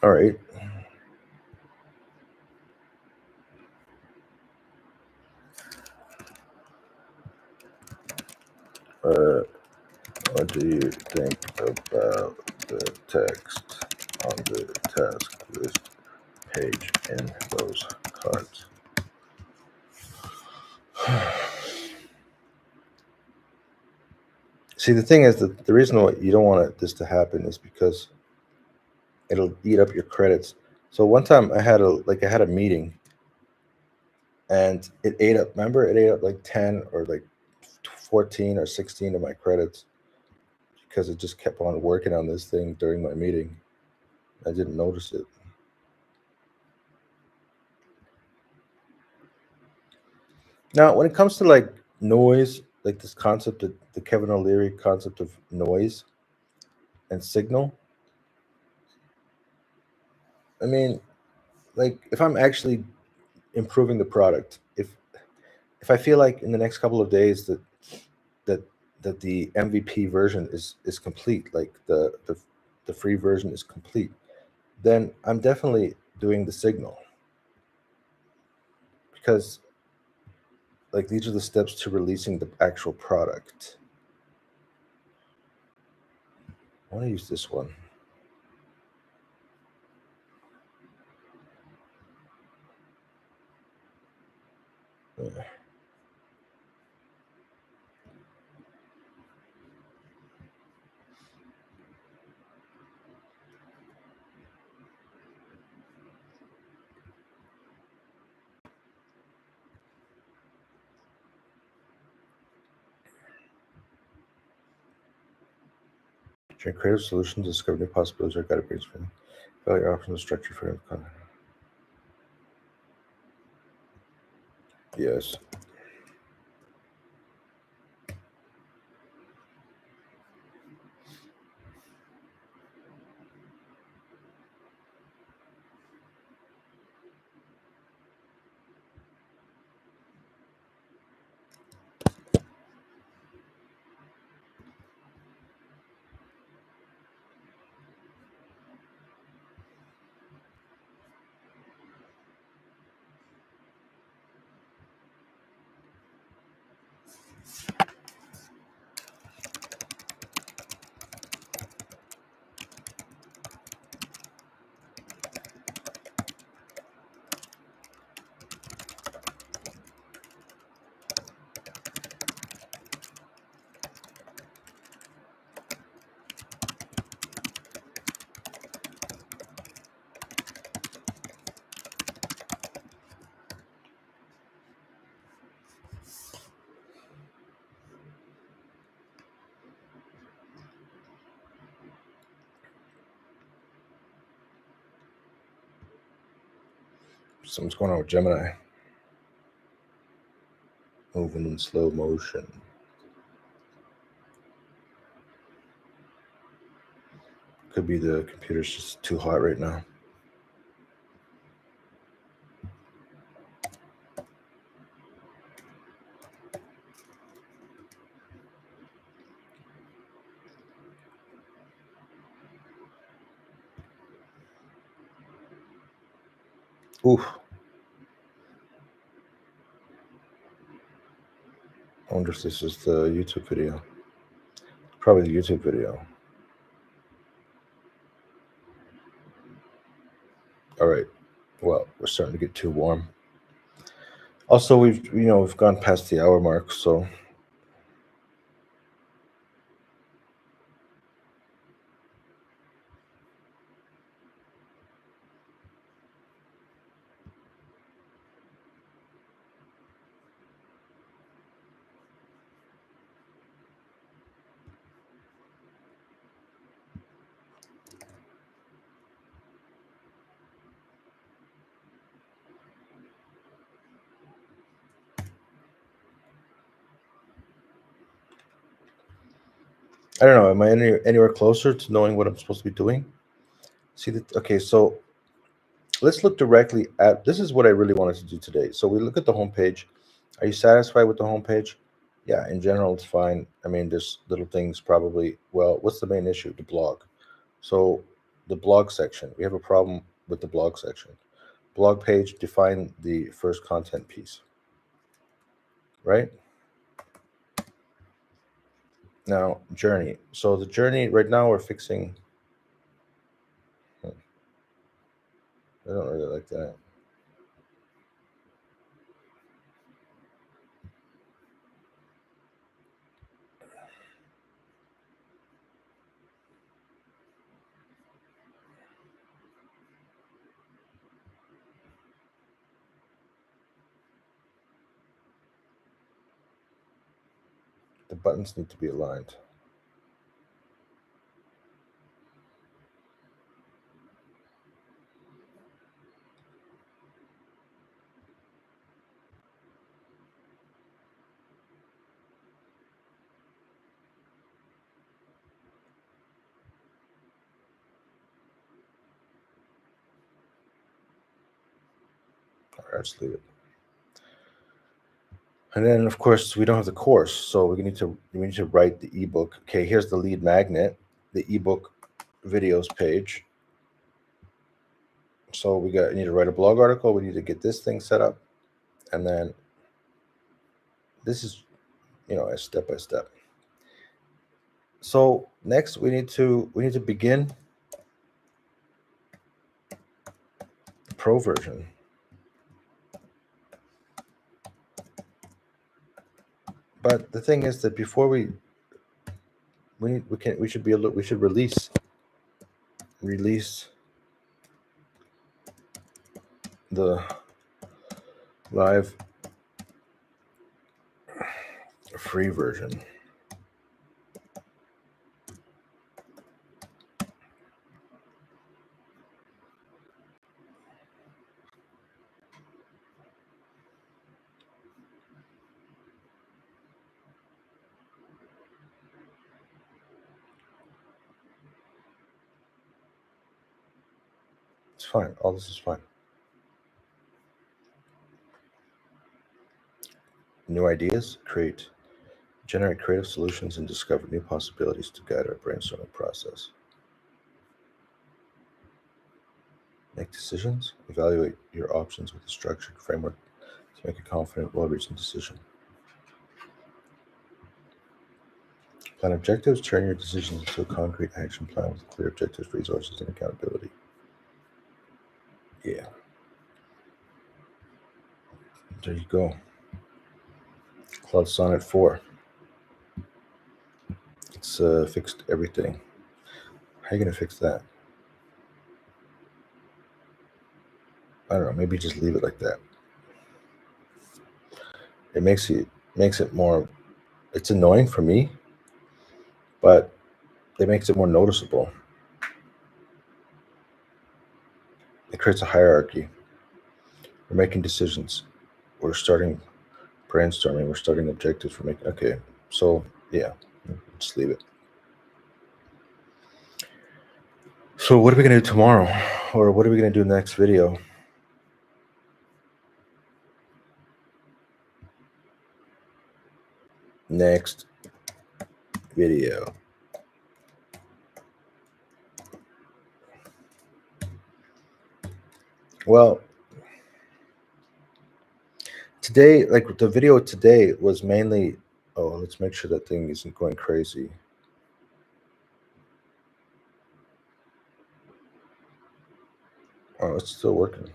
Speaker 1: All right. What do you think about the text on the task list page in those cards? See, the thing is that the reason why you don't want this to happen is because it'll eat up your credits. So one time I had a meeting and it ate up. Remember, it ate up like 10 or like 14 or 16 of my credits because it just kept on working on this thing during my meeting. I didn't notice it. Now, when it comes to like noise, like this concept of the Kevin O'Leary concept of noise and signal, I mean, like if I'm actually improving the product, if I feel like in the next couple of days that that the MVP version is complete, like the free version is complete, then I'm definitely doing the signal because like these are the steps to releasing the actual product. want to use this one. Yeah. During creative solutions, discover new possibilities or guided brainstorming. Failure options, structure for content. Yes. Something's going on with Gemini. Moving in slow motion. Could be the computer's just too hot right now. Oof. I wonder if this is the YouTube video. Probably the YouTube video. All right. Well, we're starting to get too warm. Also, we've gone past the hour mark, so I don't know. Am I anywhere closer to knowing what I'm supposed to be doing? See that? Okay, so let's look directly at this. Is what I really wanted to do today. So we look at the homepage. Are you satisfied with the homepage? Yeah, in general, it's fine. I mean, there's little things probably. Well, what's the main issue? The blog. So the blog section. We have a problem with the blog section. Blog page, define the first content piece. Right? Now, journey. So the journey right now we're fixing. I don't really like that. The buttons need to be aligned. All right, let's leave it. And then, of course, we don't have the course, so we need to write the ebook. Okay, here's the lead magnet, the ebook videos page. So we need to write a blog article. We need to get this thing set up, and then this is, a step by step. So next we need to begin the pro version. But the thing is that before we should release the live free version. It's fine. All this is fine. New ideas, generate creative solutions, and discover new possibilities to guide our brainstorming process. Make decisions, evaluate your options with a structured framework to make a confident, well-reasoned decision. Plan objectives, turn your decisions into a concrete action plan with clear objectives, resources, and accountability. Yeah. There you go. Cloud Sonnet 4. It's fixed everything. How are you going to fix that? I don't know. Maybe just leave it like that. It makes it more. It's annoying for me, but it makes it more noticeable. It creates a hierarchy. We're making decisions. We're starting brainstorming. We're starting objectives. We're making. Okay. So yeah, just leave it. So what are we going to do tomorrow? Or what are we going to do in the next video? Next video. Well, today, like the video today was mainly, oh, let's make sure that thing isn't going crazy. Oh, it's still working.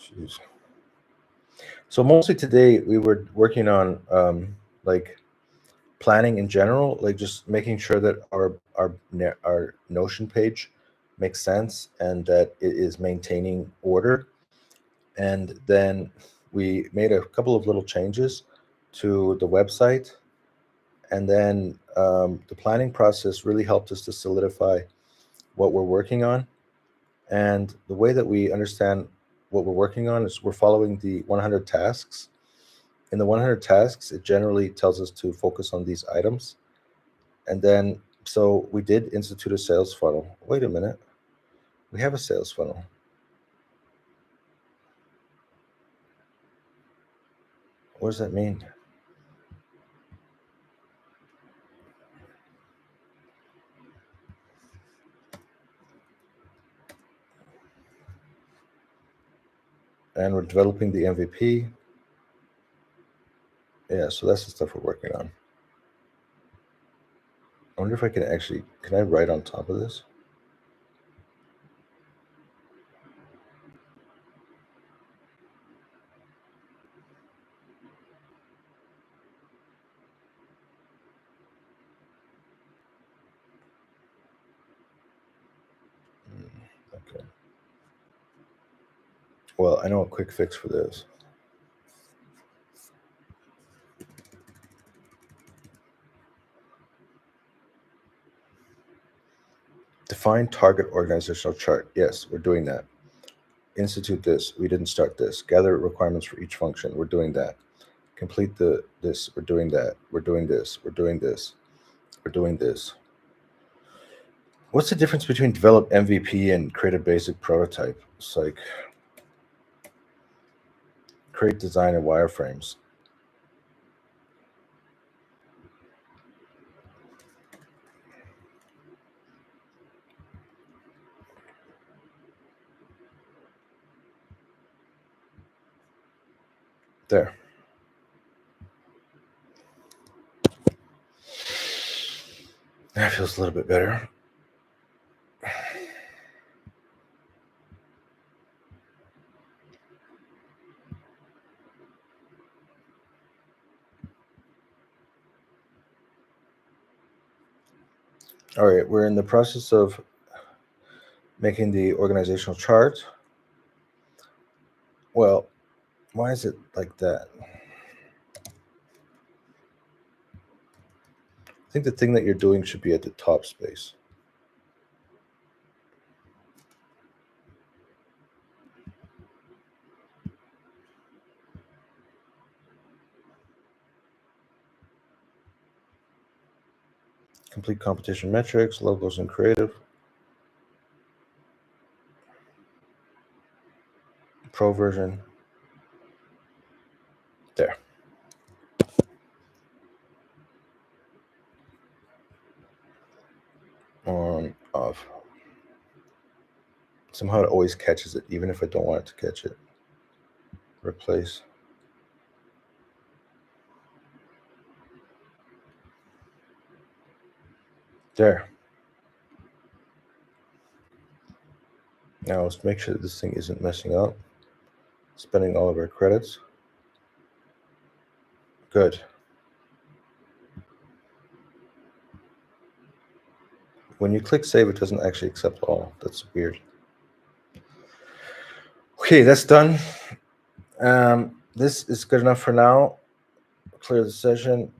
Speaker 1: Jeez. So mostly today we were working on like planning in general, like just making sure that our Notion page makes sense and that it is maintaining order. And then we made a couple of little changes to the website, and then the planning process really helped us to solidify what we're working on. And the way that we understand what we're working on is we're following the 100 tasks. In the 100 tasks, it generally tells us to focus on these items. And then, so we did institute a sales funnel. Wait a minute. We have a sales funnel. What does that mean? And we're developing the MVP. Yeah, so that's the stuff we're working on. I wonder if I can I write on top of this? Okay. Well, I know a quick fix for this. Define target organizational chart. Yes, we're doing that. Institute this. We didn't start this. Gather requirements for each function. We're doing that. Complete this. We're doing that. We're doing this. We're doing this. We're doing this. What's the difference between develop MVP and create a basic prototype? It's like create design and wireframes. There. That feels a little bit better. All right, we're in the process of making the organizational chart. Well, why is it like that? I think the thing that you're doing should be at the top space. Complete competition metrics, logos and creative. Pro version. There. On, off. Somehow it always catches it, even if I don't want it to catch it. Replace. There. Now let's make sure that this thing isn't messing up. Spending all of our credits. Good. When you click save, it doesn't actually accept all. That's weird. Okay, that's done. This is good enough for now. Clear the session.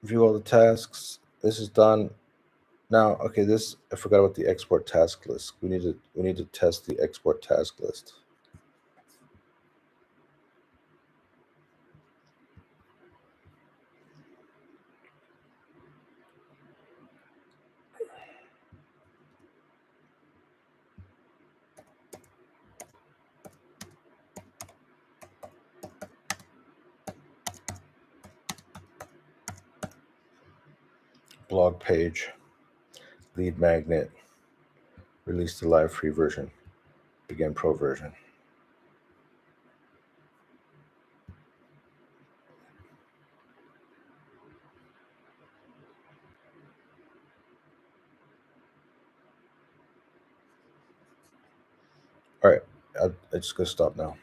Speaker 1: View all the tasks. This is done. Now, okay, this I forgot about the export task list. We need to test the export task list. Blog page, lead magnet, release the live free version, begin pro version. All right, I'm just gonna stop now.